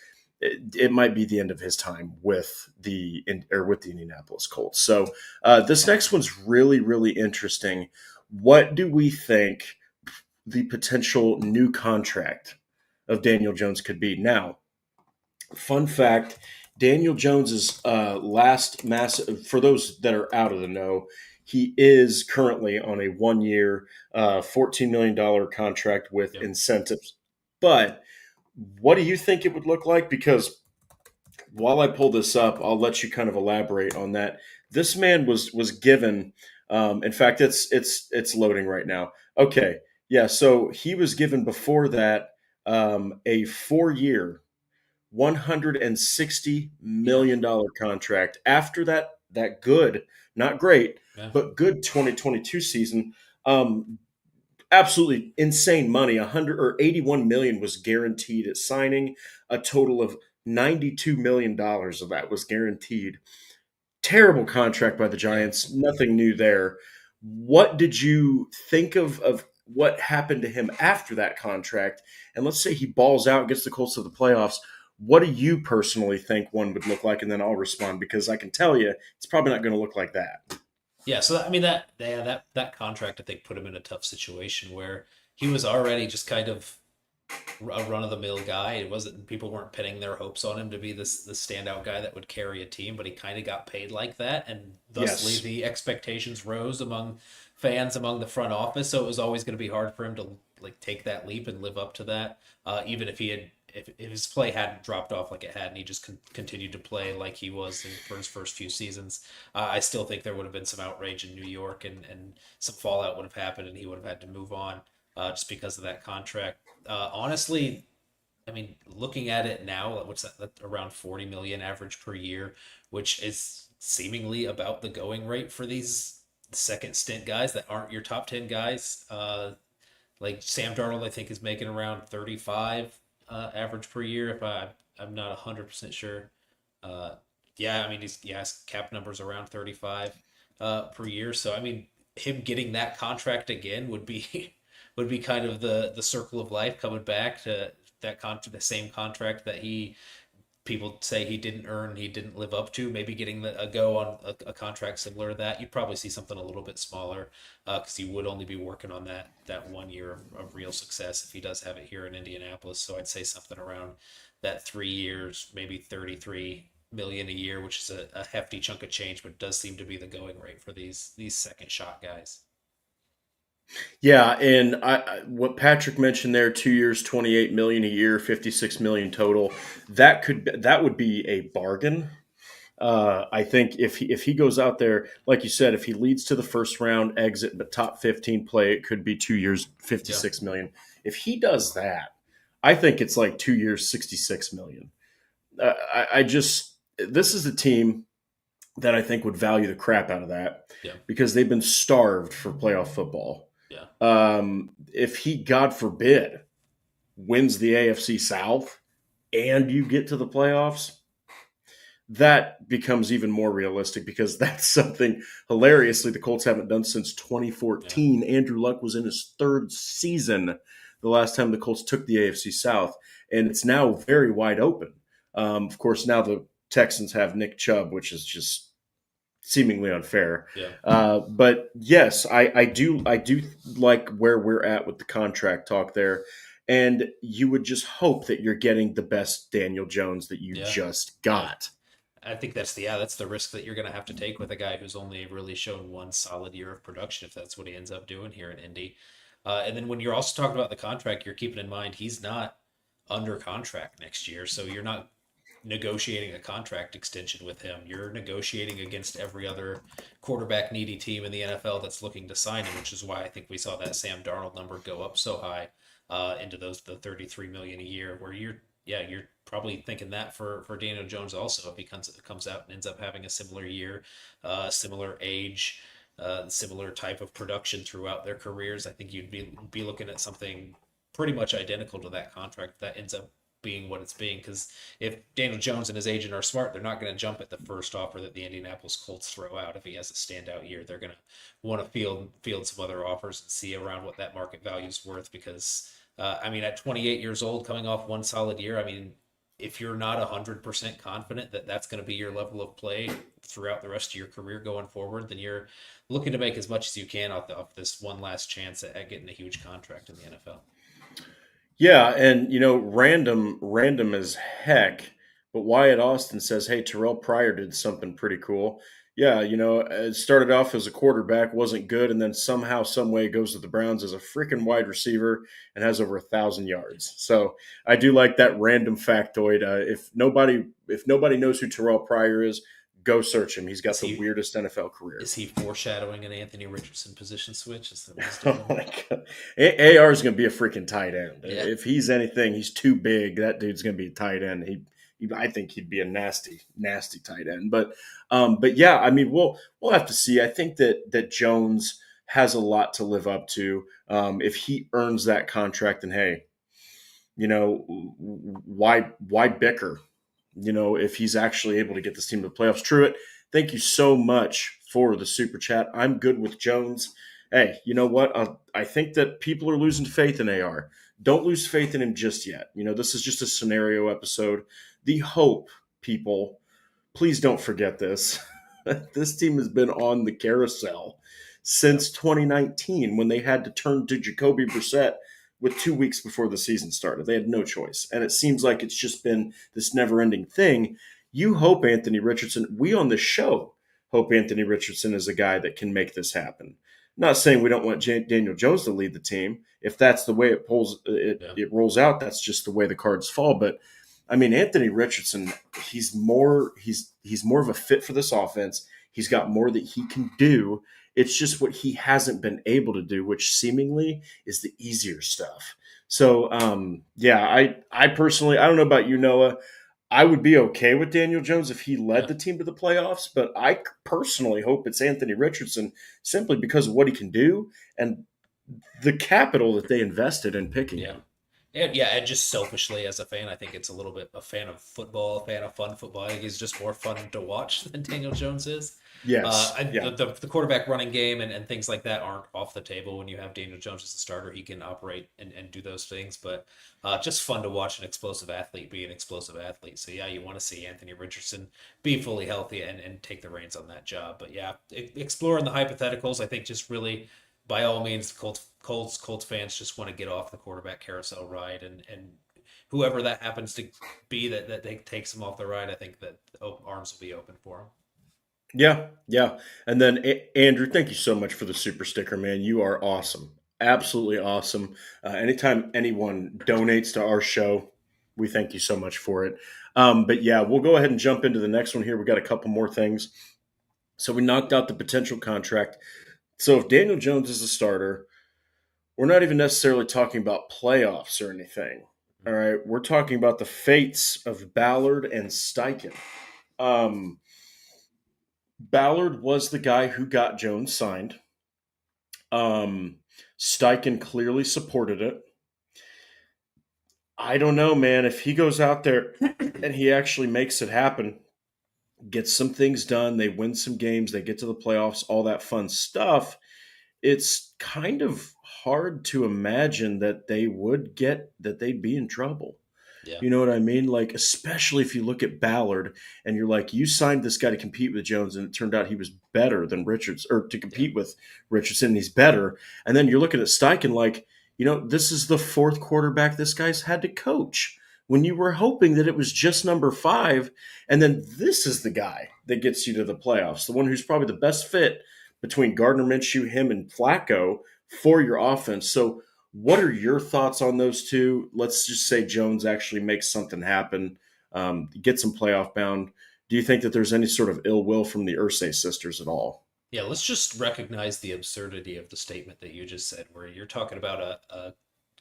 It might be the end of his time with the Indianapolis Colts. So this next one's really, really interesting. What do we think the potential new contract of Daniel Jones could be? Now, fun fact: Daniel Jones's last massive. For those that are out of the know, he is currently on a 1 year, $14 million contract with Yep. incentives. But what do you think it would look like? Because while I pull this up, I'll let you kind of elaborate on that. This man was given. In fact, it's loading right now. Okay, yeah. So he was given before that a 4 year, $160 Yeah, million contract. After that good, not great, yeah, but good 2022 season, um, absolutely insane money. 181 million was guaranteed at signing. A total of $92 million of that was guaranteed. Terrible contract by the yeah. Giants. Nothing new there. What did you think of what happened to him after that contract? And let's say he balls out, gets the Colts to the playoffs. What do you personally think one would look like? And then I'll respond because I can tell you it's probably not going to look like that. Yeah, so I mean that contract I think put him in a tough situation where he was already just kind of a run of the mill guy. It wasn't people weren't pinning their hopes on him to be the standout guy that would carry a team, but he kind of got paid like that, and thusly Yes. the expectations rose among fans, among the front office. So it was always going to be hard for him to like take that leap and live up to that, even if he had. If his play hadn't dropped off like it had and he just continued to play like he was for his first few seasons, I still think there would have been some outrage in New York and some fallout would have happened and he would have had to move on just because of that contract. Honestly, I mean, looking at it now, what's that? That's around 40 million average per year, which is seemingly about the going rate for these second stint guys that aren't your top 10 guys. Like Sam Darnold, I think is making around 35 average per year. If I'm not 100% sure. Uh, yeah, I mean his cap numbers around 35 per year. So I mean, him getting that contract again would be would be kind of the circle of life coming back to the same contract that he people say he didn't earn, he didn't live up to. Maybe getting a go on a contract similar to that, you'd probably see something a little bit smaller because he would only be working on that 1 year of real success if he does have it here in Indianapolis. So I'd say something around that 3 years, maybe 33 million a year, which is a hefty chunk of change, but it does seem to be the going rate for these second shot guys. Yeah, and what Patrick mentioned there, 2 years, 28 million a year, 56 million total. That would be a bargain. I think if he goes out there, like you said, if he leads to the first round exit but top 15 play, it could be 2 years, Yeah, 56 million. If he does that, I think it's like 2 years, 66 million. I just this is a team that I think would value the crap out of that yeah, because they've been starved for playoff football. yeah, If he, God forbid, wins the AFC South and you get to the playoffs, that becomes even more realistic because that's something hilariously the Colts haven't done since yeah, 2014. Andrew Luck was in his third season the last time the Colts took the AFC South, and it's now very wide open. Of course, now the Texans have Nick Chubb, which is just seemingly unfair. yeah. But yes, I do like where we're at with the contract talk there. And you would just hope that you're getting the best Daniel Jones that you Yeah. just Yeah. got. I think that's the risk that you're going to have to take with a guy who's only really shown one solid year of production, if that's what he ends up doing here in Indy. And then when you're also talking about the contract, you're keeping in mind he's not under contract next year, so you're not negotiating a contract extension with him. You're negotiating against every other quarterback needy team in the NFL that's looking to sign him, which is why I think we saw that Sam Darnold number go up so high into the 33 million a year, where you're probably thinking that for Daniel Jones also if he comes out and ends up having a similar year, similar age, similar type of production throughout their careers. I think you'd be looking at something pretty much identical to that contract that ends up being what it's being. Because if Daniel Jones and his agent are smart, they're not going to jump at the first offer that the Indianapolis Colts throw out. If he has a standout year, they're going to want to field some other offers and see around what that market value is worth. Because I mean, at 28 years old, coming off one solid year, I mean, if you're not 100% confident that that's going to be your level of play throughout the rest of your career going forward, then you're looking to make as much as you can off this one last chance at getting a huge contract in the NFL. Yeah, and random as heck. But Wyatt Austin says, "Hey, Terrell Pryor did something pretty cool." Yeah, it started off as a quarterback, wasn't good, and then somehow, some way, goes to the Browns as a freaking wide receiver and has over 1,000 yards. So I do like that random factoid. If nobody knows who Terrell Pryor is, go search him. He's got Is the he weirdest NFL career. is he foreshadowing an Anthony Richardson position switch? Is that what he's Oh doing? my god, AR is going to be a freaking tight end. Yeah, If he's anything, he's too big. That dude's going to be a tight end. I think he'd be a nasty, nasty tight end. But yeah, I mean, we'll have to see. I think that Jones has a lot to live up to. If he earns that contract, then hey, why bicker? If he's actually able to get this team to the playoffs. Truett, thank you so much for the super chat. I'm good with Jones. Hey, you know what? I think that people are losing faith in AR. Don't lose faith in him just yet. This is just a scenario episode. The hope, people, please don't forget this. This team has been on the carousel yeah, since 2019 when they had to turn to Jacoby Brissett with 2 weeks before the season started. They had no choice. And it seems like it's just been this never ending thing. You hope Anthony Richardson, we on the show hope Anthony Richardson is a guy that can make this happen. I'm not saying we don't want Daniel Jones to lead the team. If that's the way yeah, it rolls out, that's just the way the cards fall. But I mean, Anthony Richardson, he's more of a fit for this offense. He's got more that he can do. It's just what he hasn't been able to do, which seemingly is the easier stuff. So, yeah, I personally, I don't know about you, Noah. I would be okay with Daniel Jones if he led yeah, the team to the playoffs, but I personally hope it's Anthony Richardson simply because of what he can do and the capital that they invested in picking yeah. him. And yeah, and just selfishly as a fan, I think it's a little bit a fan of football, a fan of fun football. I think he's just more fun to watch than Daniel Jones is. Yes. Yeah. The quarterback running game and things like that aren't off the table when you have Daniel Jones as a starter. He can operate and do those things, but just fun to watch an explosive athlete be an explosive athlete. So yeah, you want to see Anthony Richardson be fully healthy and take the reins on that job. But yeah, exploring the hypotheticals, I think just really by all means, Colts fans just want to get off the quarterback carousel ride, and whoever that happens to be that they takes them off the ride, I think that arms will be open for them. Yeah. Yeah. And then Andrew, thank you so much for the super sticker, man. You are awesome. Absolutely awesome. Anytime anyone donates to our show, we thank you so much for it. But yeah, we'll go ahead and jump into the next one here. We got a couple more things. So we knocked out the potential contract. So if Daniel Jones is a starter, we're not even necessarily talking about playoffs or anything. All right. We're talking about the fates of Ballard and Steichen. Um, Ballard was the guy who got Jones signed. Um, Steichen clearly supported it. I don't know, man. If he goes out there and he actually makes it happen, gets some things done, they win some games, they get to the playoffs, all that fun stuff, it's kind of hard to imagine that they'd be in trouble. Yeah, You know what I mean? Like, especially if you look at Ballard and you're like, you signed this guy to compete with Jones, and it turned out he was better than Richards, or to yeah, compete with Richardson, and he's better. And then you're looking at Steichen like, this is the fourth quarterback this guy's had to coach when you were hoping that it was just number five. And then this is the guy that gets you to the playoffs, the one who's probably the best fit between Gardner Minshew, him, and Flacco for your offense. So, what are your thoughts on those two? Let's just say Jones actually makes something happen, gets some playoff bound. Do you think that there's any sort of ill will from the Ursay sisters at all? yeah. Let's just recognize the absurdity of the statement that you just said, where you're talking about a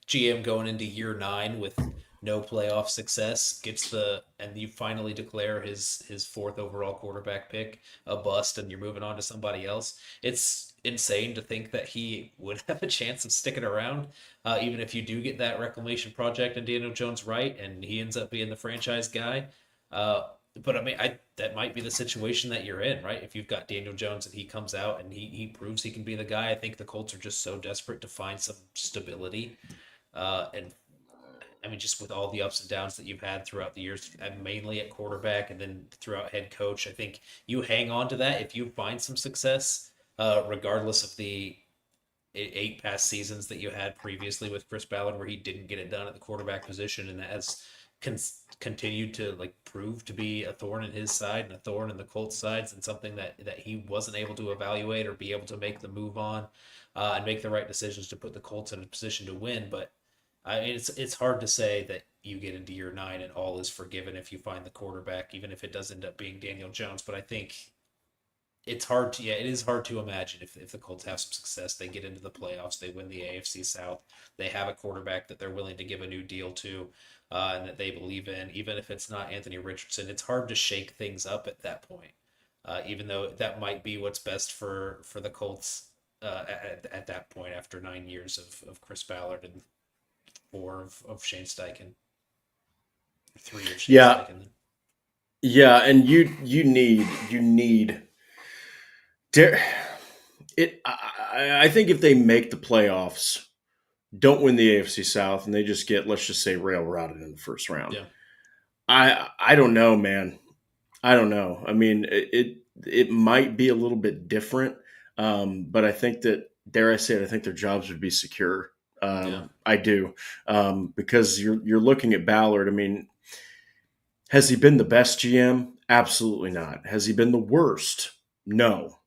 GM going into year nine with no playoff success gets and you finally declare his fourth overall quarterback pick a bust, and you're moving on to somebody else. It's insane to think that he would have a chance of sticking around, even if you do get that reclamation project and Daniel Jones right, and he ends up being the franchise guy. But I mean, I that might be the situation that you're in, right? If you've got Daniel Jones and he comes out and he proves he can be the guy, I think the Colts are just so desperate to find some stability. And I mean, just with all the ups and downs that you've had throughout the years, and mainly at quarterback and then throughout head coach, I think you hang on to that if you find some success, regardless of the eight past seasons that you had previously with Chris Ballard, where he didn't get it done at the quarterback position, and has con- continued to like prove to be a thorn in his side and a thorn in the Colts sides, and something that he wasn't able to evaluate or be able to make the move on, and make the right decisions to put the Colts in a position to win. But I mean, it's hard to say that you get into year nine and all is forgiven if you find the quarterback, even if it does end up being Daniel Jones. But I think it's hard to, yeah, it is hard to imagine if the Colts have some success, they get into the playoffs, they win the AFC South, they have a quarterback that they're willing to give a new deal to, and that they believe in, even if it's not Anthony Richardson. It's hard to shake things up at that point, even though that might be what's best for the Colts at that point after 9 years of Chris Ballard and four of Shane Steichen, 3 of Shane Yeah, Steichen. yeah, and you need Dar- it. I think if they make the playoffs, don't win the AFC South, and they just get, let's just say, railroaded in the first round. Yeah, I don't know, man. I don't know. I mean, it might be a little bit different, but I think that, dare I say it, I think their jobs would be secure. yeah, I do, because you're looking at Ballard. I mean, has he been the best GM? Absolutely not. Has he been the worst? No.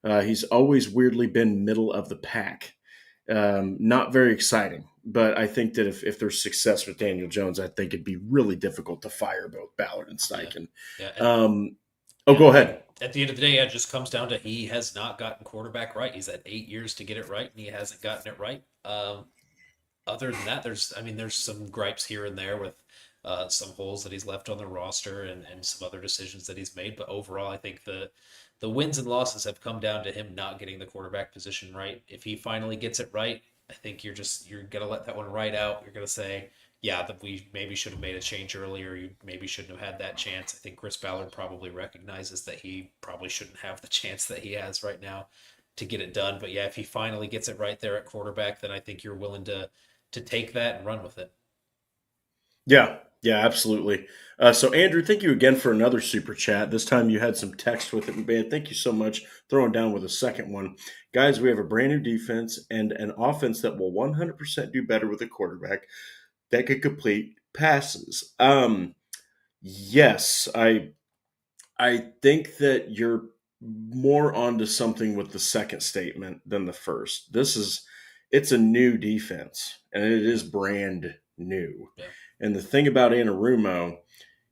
He's always weirdly been middle of the pack. Not very exciting, but I think that if there's success with Daniel Jones, I think it'd be really difficult to fire both Ballard and yeah, Steichen. yeah. Um, oh, Yeah, go ahead. at the end of the day, it just comes down to he has not gotten quarterback right. He's had 8 years to get it right, and he hasn't gotten it right. Other than that, there's some gripes here and there with some holes that he's left on the roster and some other decisions that he's made. But overall, I think the wins and losses have come down to him not getting the quarterback position right. If he finally gets it right, I think you're gonna let that one ride out. You're gonna say yeah, that we maybe should have made a change earlier. You maybe shouldn't have had that chance. I think Chris Ballard probably recognizes that he probably shouldn't have the chance that he has right now to get it done. But yeah, if he finally gets it right there at quarterback, then I think you're willing to take that and run with it. Yeah, yeah, absolutely. So, Andrew, thank you again for another super chat. This time you had some text with it, man. Thank you so much. Throwing down with a second one. Guys, we have a brand new defense and an offense that will 100% do better with a quarterback that could complete passes. Yes, I think that you're more onto something with the second statement than the first. It's a new defense, and it is brand new. Yeah. And the thing about Anarumo,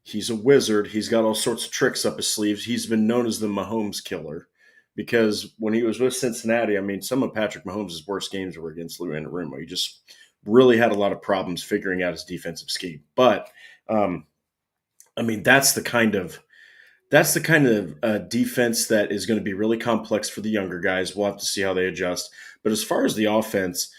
he's a wizard. He's got all sorts of tricks up his sleeves. He's been known as the Mahomes killer because when he was with Cincinnati, I mean, some of Patrick Mahomes' worst games were against Lou Anarumo. He just really had a lot of problems figuring out his defensive scheme. But um, I mean, that's the kind of defense that is going to be really complex for the younger guys. We'll have to see how they adjust. But as far as the offense,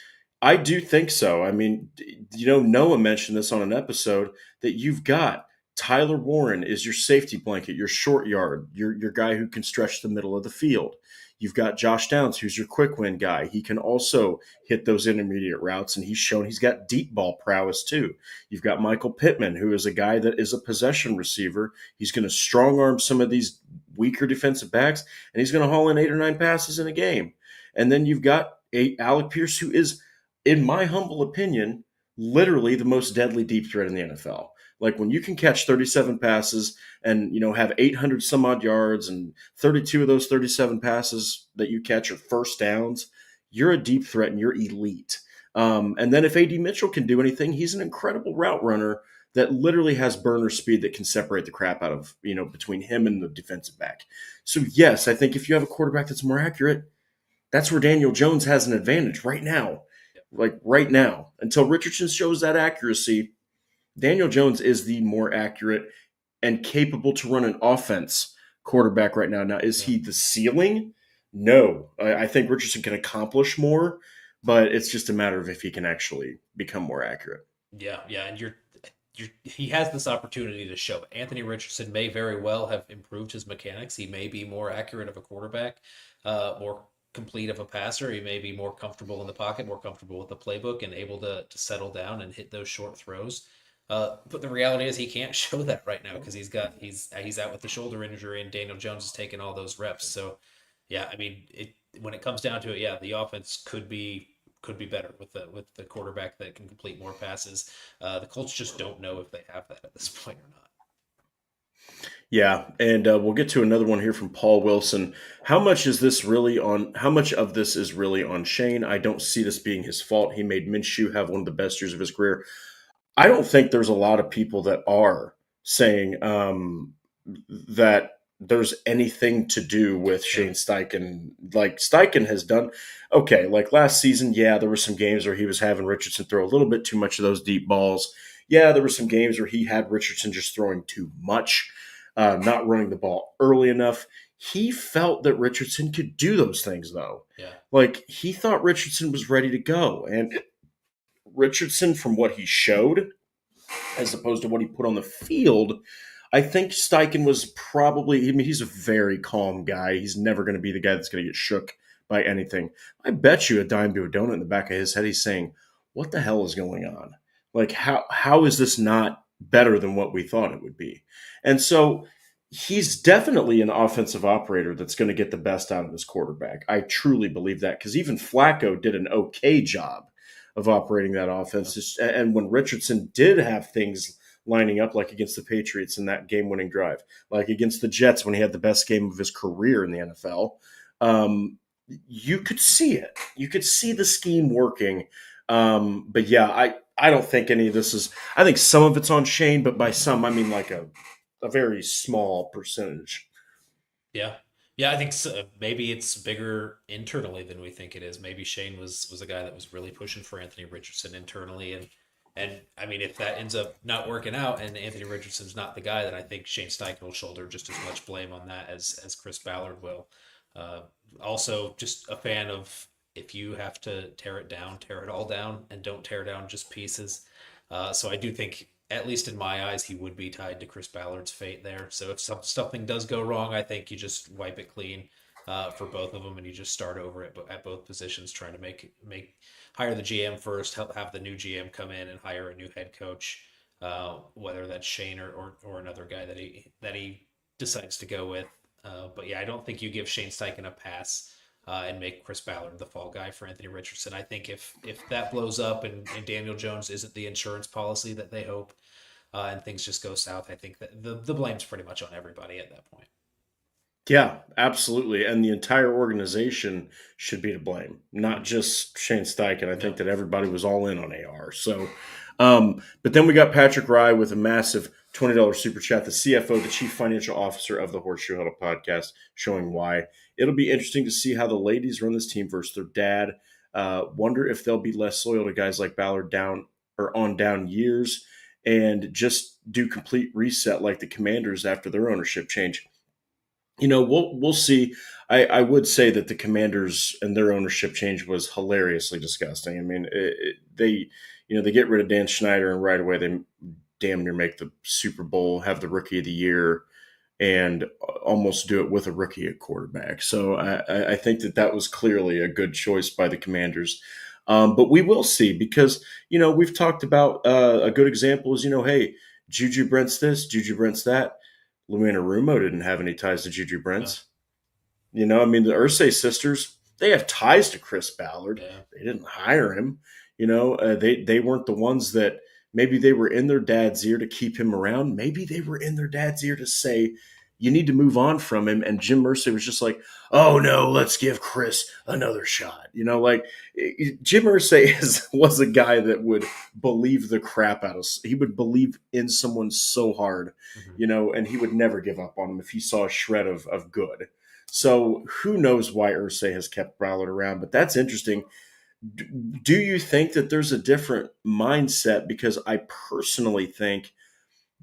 I do think so. I mean, Noah mentioned this on an episode that you've got Tyler Warren is your safety blanket, your short yard, your guy who can stretch the middle of the field. You've got Josh Downs, who's your quick win guy. He can also hit those intermediate routes, and he's shown he's got deep ball prowess too. You've got Michael Pittman, who is a guy that is a possession receiver. He's going to strong arm some of these weaker defensive backs, and he's going to haul in 8 or 9 passes in a game. And then you've got Alec Pierce, who is, in my humble opinion, literally the most deadly deep threat in the NFL. Like when you can catch 37 passes and have 800 some odd yards and 32 of those 37 passes that you catch are first downs, you're a deep threat and you're elite. And then if AD Mitchell can do anything, he's an incredible route runner that literally has burner speed that can separate the crap out of, between him and the defensive back. So yes, I think if you have a quarterback that's more accurate, that's where Daniel Jones has an advantage right now. Like right now, until Richardson shows that accuracy, Daniel Jones is the more accurate and capable to run an offense quarterback right now. Now, is Yeah. he the ceiling? No. I think Richardson can accomplish more, but it's just a matter of if he can actually become more accurate. Yeah, yeah, and he has this opportunity to show it. Anthony Richardson may very well have improved his mechanics. He may be more accurate of a quarterback, more complete of a passer. He may be more comfortable in the pocket, more comfortable with the playbook, and able to settle down and hit those short throws. But the reality is he can't show that right now because he's out with the shoulder injury, and Daniel Jones is taking all those reps. So, yeah, I mean, when it comes down to it, yeah, the offense could be better with the quarterback that can complete more passes. The Colts just don't know if they have that at this point or not. Yeah, and we'll get to another one here from Paul Wilson. How much is this really on? How much of this is really on Shane? I don't see this being his fault. He made Minshew have one of the best years of his career. I don't think there's a lot of people that are saying that there's anything to do with Yeah, Shane Steichen. Like Steichen has done okay. Like last season, yeah, there were some games where he was having Richardson throw a little bit too much of those deep balls. Yeah, there were some games where he had Richardson just throwing too much, not running the ball early enough. He felt that Richardson could do those things though. yeah, Like he thought Richardson was ready to go, and Richardson, from what he showed, as opposed to what he put on the field, I think Steichen was probably, I mean, he's a very calm guy. He's never going to be the guy that's going to get shook by anything. I bet you a dime to a donut in the back of his head, he's saying, what the hell is going on? Like, how is this not better than what we thought it would be? And so he's definitely an offensive operator that's going to get the best out of his quarterback. I truly believe that because even Flacco did an okay job of operating that yeah, offense. And when Richardson did have things lining up, like against the Patriots in that game-winning drive, like against the Jets when he had the best game of his career in the NFL, um, you could see it. You could see the scheme working. But yeah, I don't think any of this is. I think some of it's on Shane, but by some I mean like a very small percentage. yeah. Yeah, I think so. Maybe it's bigger internally than we think it is. Maybe Shane was a guy that was really pushing for Anthony Richardson internally, and I mean, if that ends up not working out and Anthony Richardson's not the guy, then I think Shane Steichen will shoulder just as much blame on that as Chris Ballard will. Uh, Also, just a fan of if you have to tear it down, tear it all down, and don't tear down just pieces. So I do think, at least in my eyes, he would be tied to Chris Ballard's fate there. So if something does go wrong, I think you just wipe it clean for both of them, and you just start over at both positions, trying to make hire the GM first, help have the new GM come in and hire a new head coach, whether that's Shane or another guy that he decides to go with. But yeah, I don't think you give Shane Steichen a pass and make Chris Ballard the fall guy for Anthony Richardson. I think if that blows up and Daniel Jones isn't the insurance policy that they hope, and things just go south, I think that the blame's pretty much on everybody at that point. Yeah, absolutely. And the entire organization should be to blame, not Mhm. just Shane Steichen. I think No. that everybody was all in on AR. So, but then we got Patrick Rye with a massive $20 super chat, the CFO, the chief financial officer of the Horseshoe Huddle podcast, showing why. It'll be interesting to see how the ladies run this team versus their dad. Wonder if they'll be less loyal to guys like Ballard down or on down years and just do complete reset like the Commanders after their ownership change. We'll see. I would say that the Commanders and their ownership change was hilariously disgusting. I mean, they get rid of Dan Schneider and right away they damn near make the Super Bowl, have the Rookie of the Year, and almost do it with a rookie at quarterback. So I think that was clearly a good choice by the Commanders. But we will see because we've talked about a good example is hey, Juju Brent's this, Juju Brent's that. Luana Rumo didn't have any ties to Juju No. Brents. I mean, the Ursay sisters, they have ties to Chris Ballard. Yeah. They didn't hire him. They weren't the ones that maybe they were in their dad's ear to keep him around. Maybe they were in their dad's ear to say, you need to move on from him. And Jim Irsay was just like, oh no, let's give Chris another shot. Jim Irsay was a guy that would believe the crap out of. He would believe in someone so hard, Mhm. and he would never give up on him if he saw a shred of good. So who knows why Irsay has kept Ballard around? But that's interesting. Do you think that there's a different mindset? Because I personally think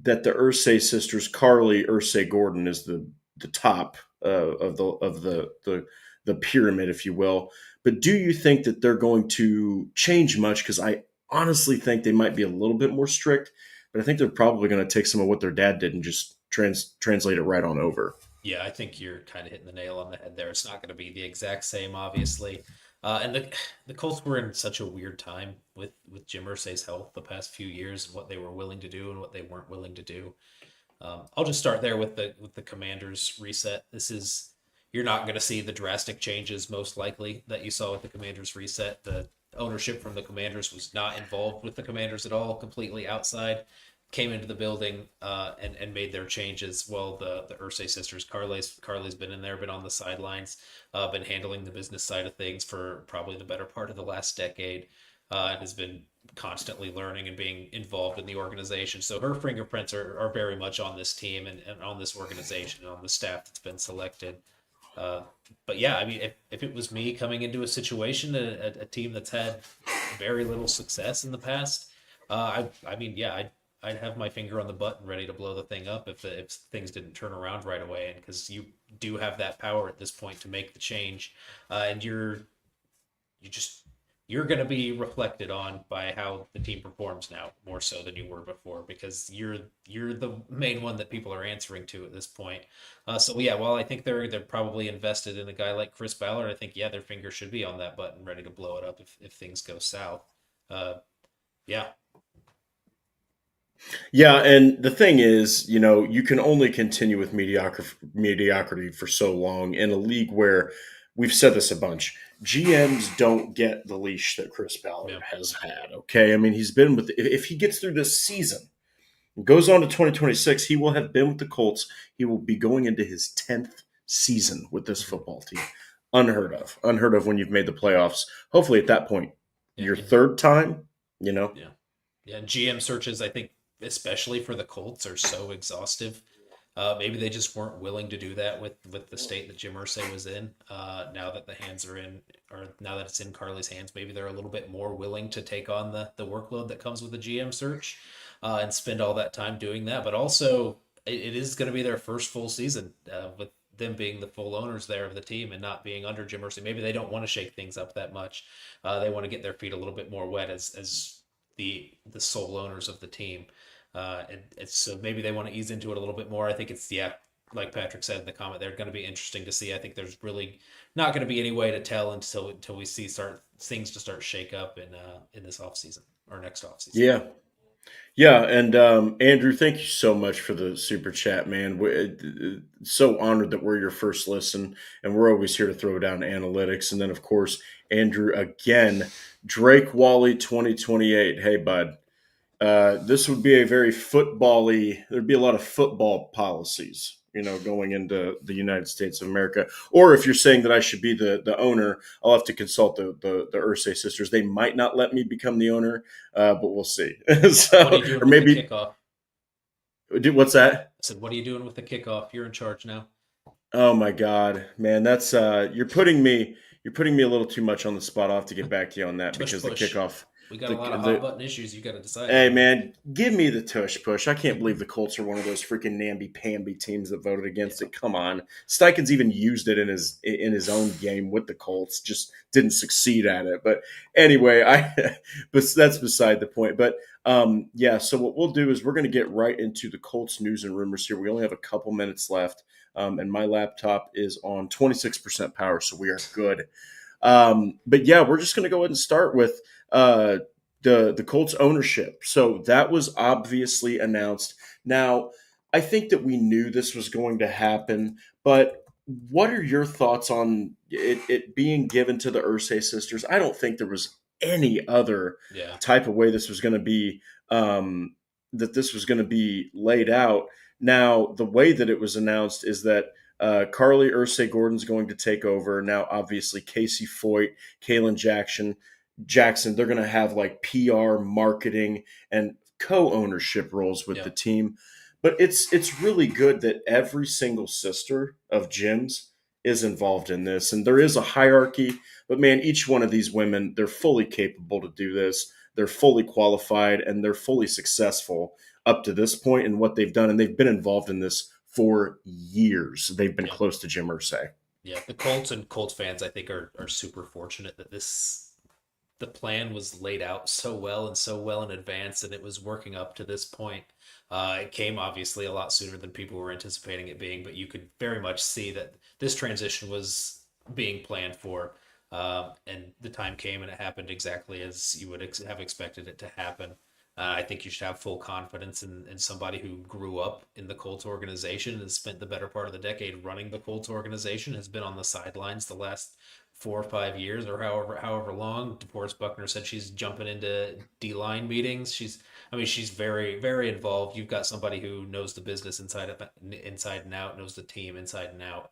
that the Irsay sisters, Carly Irsay Gordon, is the top of the pyramid, if you will. But do you think that they're going to change much? Because I honestly think they might be a little bit more strict, but I think they're probably going to take some of what their dad did and just translate it right on over. Yeah, I think you're kind of hitting the nail on the head there. It's not going to be the exact same, obviously. And the Colts were in such a weird time with Jim Irsay's health the past few years, and what they were willing to do and what they weren't willing to do. I'll just start there with the Commanders reset. You're not going to see the drastic changes most likely that you saw with the Commanders reset. The ownership from the Commanders was not involved with the Commanders at all, completely outside. Came into the building and made their changes. Well, the Ursay sisters, Carly's been in there, been on the sidelines, been handling the business side of things for probably the better part of the last decade, and has been constantly learning and being involved in the organization. So her fingerprints are very much on this team and on this organization and on the staff that's been selected. Uh, but yeah, I mean, if it was me coming into a situation, a team that's had very little success in the past, I mean, yeah, I'd have my finger on the button ready to blow the thing up if things didn't turn around right away. And because you do have that power at this point to make the change, and you just you're going to be reflected on by how the team performs now more so than you were before, because you're the main one that people are answering to at this point. So yeah, while I think they're probably invested in a guy like Chris Ballard, I think yeah, their finger should be on that button ready to blow it up if things go south. uh yeah. Yeah, and the thing is, you can only continue with mediocrity for so long in a league where we've said this a bunch. GMs don't get the leash that Chris Ballard Yeah. has had. Okay, I mean he's been with. If he gets through this season, goes on to 2026, he will have been with the Colts. He will be going into his 10th season with this Mhm. football team. Unheard of when you've made the playoffs. Hopefully, at that point, Yeah. your third time. You know, Yeah. Yeah. And GM searches, I think, especially for the Colts, are so exhaustive. Maybe they just weren't willing to do that with the state that Jim Irsay was in. Now that the hands are in, or now that it's in Carly's hands, maybe they're a little bit more willing to take on the workload that comes with the GM search, and spend all that time doing that. But also, it is going to be their first full season with them being the full owners there of the team and not being under Jim Irsay. Maybe they don't want to shake things up that much. They want to get their feet a little bit more wet as the sole owners of the team. So maybe they want to ease into it a little bit more. I think it's, yeah, like Patrick said in the comment, they're going to be interesting to see. I think there's really not going to be any way to tell until we see start things to start shake up in this off season or next off season. Yeah. Yeah, and Andrew, thank you so much for the super chat, man. We're so honored that we're your first listen, and we're always here to throw down analytics. And then, of course, Andrew again, Drake Wally 2028. Hey, bud, this would be a very football-y. There'd be a lot of football policies, going into the United States of America. Or if you're saying that I should be the owner, I'll have to consult the Ursay sisters. They might not let me become the owner, but we'll see. What are you doing Or with the maybe kickoff? what's that? I said, what are you doing with the kickoff? You're in charge now. Oh my God, man, that's you're putting me a little too much on the spot. I'll have to get back to you on that Tush because the push. kickoff, We got a the lot of hot the button issues you got to decide Hey on here. man, give me the tush push. I can't believe the Colts are one of those freaking namby-pamby teams that voted against Yeah. it. Come on, Steichen's even used it in his own game with the Colts, just didn't succeed at it. But anyway, but that's beside the point. But yeah, so what we'll do is we're going to get right into the Colts news and rumors here. We only have a couple minutes left, and my laptop is on 26% power, so we are good. But yeah, we're just going to go ahead and start with. The Colts ownership. So that was obviously announced. Now, I think that we knew this was going to happen, but what are your thoughts on it being given to the Ursay sisters? I don't think there was any other Yeah. type of way this was going to be that this was going to be laid out. Now, the way that it was announced is that Carly Ursay Gordon's going to take over. Now, obviously, Casey Foyt, Kalen Jackson, they're going to have like PR, marketing, and co-ownership roles with the Yeah. team. But it's really good that every single sister of Jim's is involved in this, and there is a hierarchy. But man, each one of these women, they're fully capable to do this. They're fully qualified, and they're fully successful up to this point in what they've done, and they've been involved in this for years. They've been Yeah. close to Jim Irsay. Yeah. The Colts and Colts fans, I think, are super fortunate that the plan was laid out so well and so well in advance, and it was working up to this point. It came obviously a lot sooner than people were anticipating it being, but you could very much see that this transition was being planned for. And the time came and it happened exactly as you would have expected it to happen. I think you should have full confidence in somebody who grew up in the Colts organization and spent the better part of the decade running the Colts organization, has been on the sidelines the last 4 or 5 years or however long. DeForest Buckner said she's jumping into D-line meetings. She's very very involved. You've got somebody who knows the business inside and out, knows the team inside and out.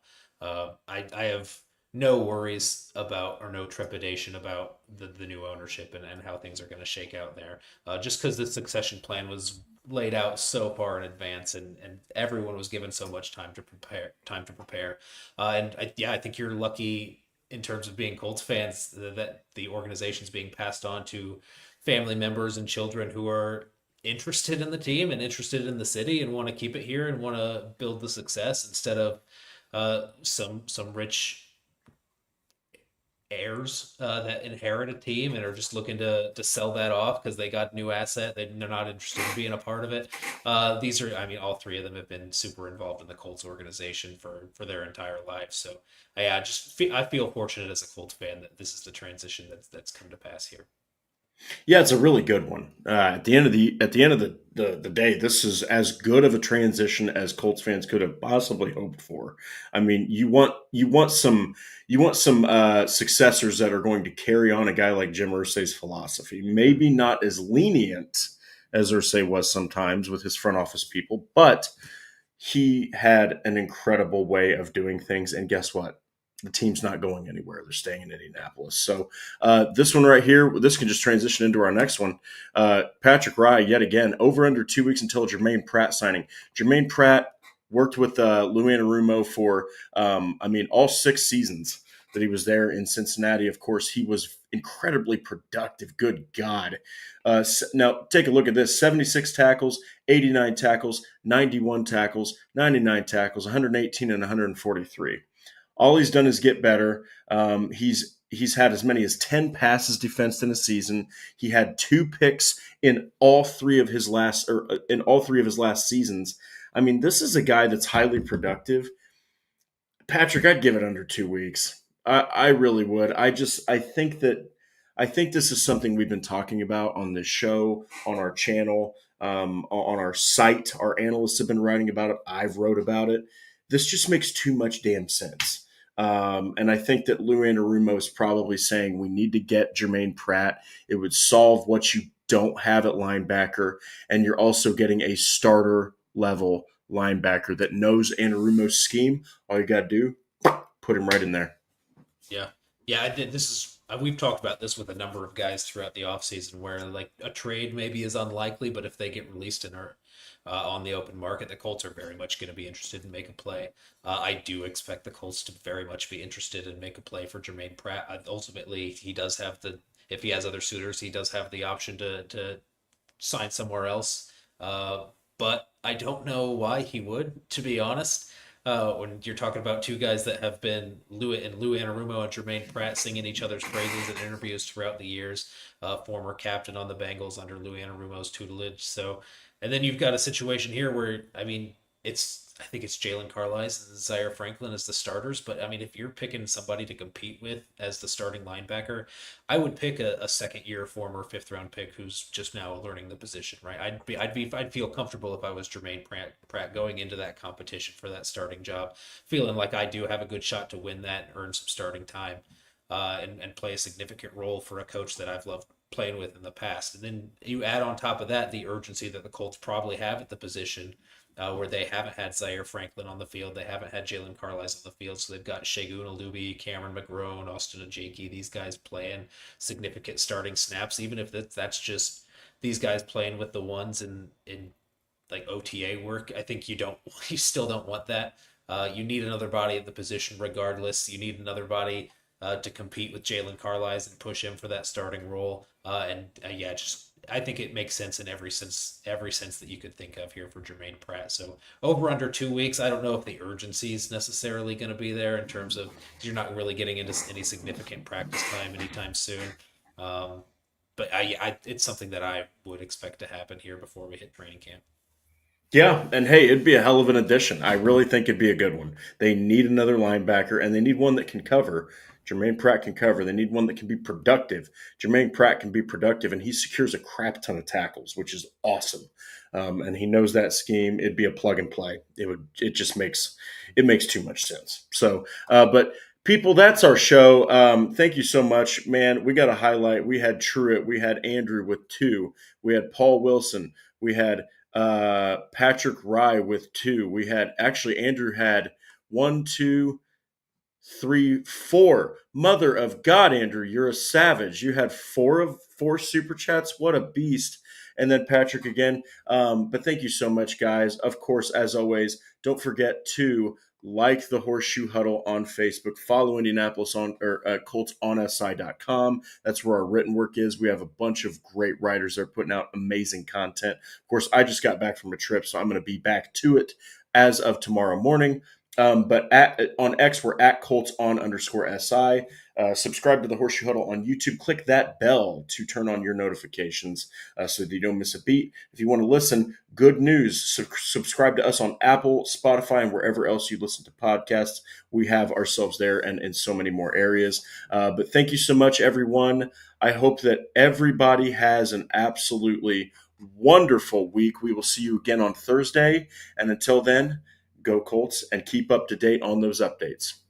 I have no worries about or no trepidation about the new ownership and how things are going to shake out there. Just because the succession plan was laid out so far in advance and everyone was given so much time to prepare. Yeah, I think you're lucky in terms of being Colts fans that the organization's being passed on to family members and children who are interested in the team and interested in the city and want to keep it here and want to build the success instead of some rich heirs that inherit a team and are just looking to sell that off because they got new asset. They're not interested in being a part of it. These are, I mean, all three of them have been super involved in the Colts organization for their entire lives. So I feel fortunate as a Colts fan that this is the transition that's come to pass here. Yeah, it's a really good one. At the end of the day, this is as good of a transition as Colts fans could have possibly hoped for. I mean, you want some successors that are going to carry on a guy like Jim Irsay's philosophy. Maybe not as lenient as Irsay was sometimes with his front office people, but he had an incredible way of doing things. And guess what? The team's not going anywhere. They're staying in Indianapolis. So this one right here, this can just transition into our next one. Patrick Rye, yet again, over under 2 weeks until Jermaine Pratt signing. Jermaine Pratt worked with Lou Anarumo for, all 6 seasons that he was there in Cincinnati. Of course, he was incredibly productive. Good God. Now, take a look at this. 76 tackles, 89 tackles, 91 tackles, 99 tackles, 118 and 143. All he's done is get better. He's He's had as many as 10 passes defensed in a season. He had 2 picks in all three of his last seasons. I mean, this is a guy that's highly productive. Patrick, I'd give it under 2 weeks. I really would. I think this is something we've been talking about on this show, on our channel, on our site. Our analysts have been writing about it. I've wrote about it. This just makes too much damn sense. And I think that Lou Anarumo is probably saying we need to get Jermaine Pratt. It would solve what you don't have at linebacker, and you're also getting a starter level linebacker that knows Anarumo's scheme. All you got to do, put him right in there. Yeah. Yeah, I did. This is we've talked about this with a number of guys throughout the offseason where like a trade maybe is unlikely, but if they get released and are on the open market, the Colts are very much going to be interested in make a play. I do expect the Colts to very much be interested in make a play for Jermaine Pratt. Ultimately, he does have if he has other suitors, he does have the option to sign somewhere else. But I don't know why he would, to be honest. When you're talking about two guys that have been Lou Anarumo and Jermaine Pratt singing each other's praises in interviews throughout the years, former captain on the Bengals under Lou Anarumo's tutelage. So, and then you've got a situation here where I mean, I think it's Jalen Carlisle and Zaire Franklin as the starters. But I mean, if you're picking somebody to compete with as the starting linebacker, I would pick a second year former fifth round pick who's just now learning the position, right? I'd feel comfortable if I was Jermaine Pratt going into that competition for that starting job, feeling like I do have a good shot to win that and earn some starting time, and play a significant role for a coach that I've loved playing with in the past. And then you add on top of that the urgency that the Colts probably have at the position, where they haven't had Zaire Franklin on the field. They haven't had Jalen Carlisle on the field. So they've got Shagun Alubi, Cameron McGrone, Austin Ajaki, these guys playing significant starting snaps, even if that's just these guys playing with the ones in like OTA work. I think you still don't want that. You need another body at the position regardless. You need another body to compete with Jalen Carlisle and push him for that starting role. Yeah, just I think it makes sense in every sense that you could think of here for Jermaine Pratt. So over under 2 weeks, I don't know if the urgency is necessarily going to be there in terms of you're not really getting into any significant practice time anytime soon. But it's something that I would expect to happen here before we hit training camp. Yeah, and hey, it'd be a hell of an addition. I really think it'd be a good one. They need another linebacker, and they need one that can cover. Jermaine Pratt can cover. They need one that can be productive. Jermaine Pratt can be productive, and he secures a crap ton of tackles, which is awesome. And he knows that scheme. It'd be a plug and play. It makes too much sense. So, but people, that's our show. Thank you so much, man. We got a highlight. We had Truitt. We had Andrew with 2. We had Paul Wilson. We had Patrick Rye with 2. We had Andrew had 1, 2, 3, 4. Mother of God, Andrew, you're a savage. You had 4 super chats. What a beast. And then Patrick again. But thank you so much, guys. Of course, as always, don't forget to like the Horseshoe Huddle on Facebook. Follow Indianapolis Colts on SI.com. That's where our written work is. We have a bunch of great writers that are putting out amazing content. Of course, I just got back from a trip, so I'm going to be back to it as of tomorrow morning. But on X, we're at Colts _SI. Subscribe to the Horseshoe Huddle on YouTube. Click that bell to turn on your notifications so that you don't miss a beat. If you want to listen, good news. Subscribe to us on Apple, Spotify, and wherever else you listen to podcasts. We have ourselves there and in so many more areas. But thank you so much, everyone. I hope that everybody has an absolutely wonderful week. We will see you again on Thursday. And until then, go Colts, and keep up to date on those updates.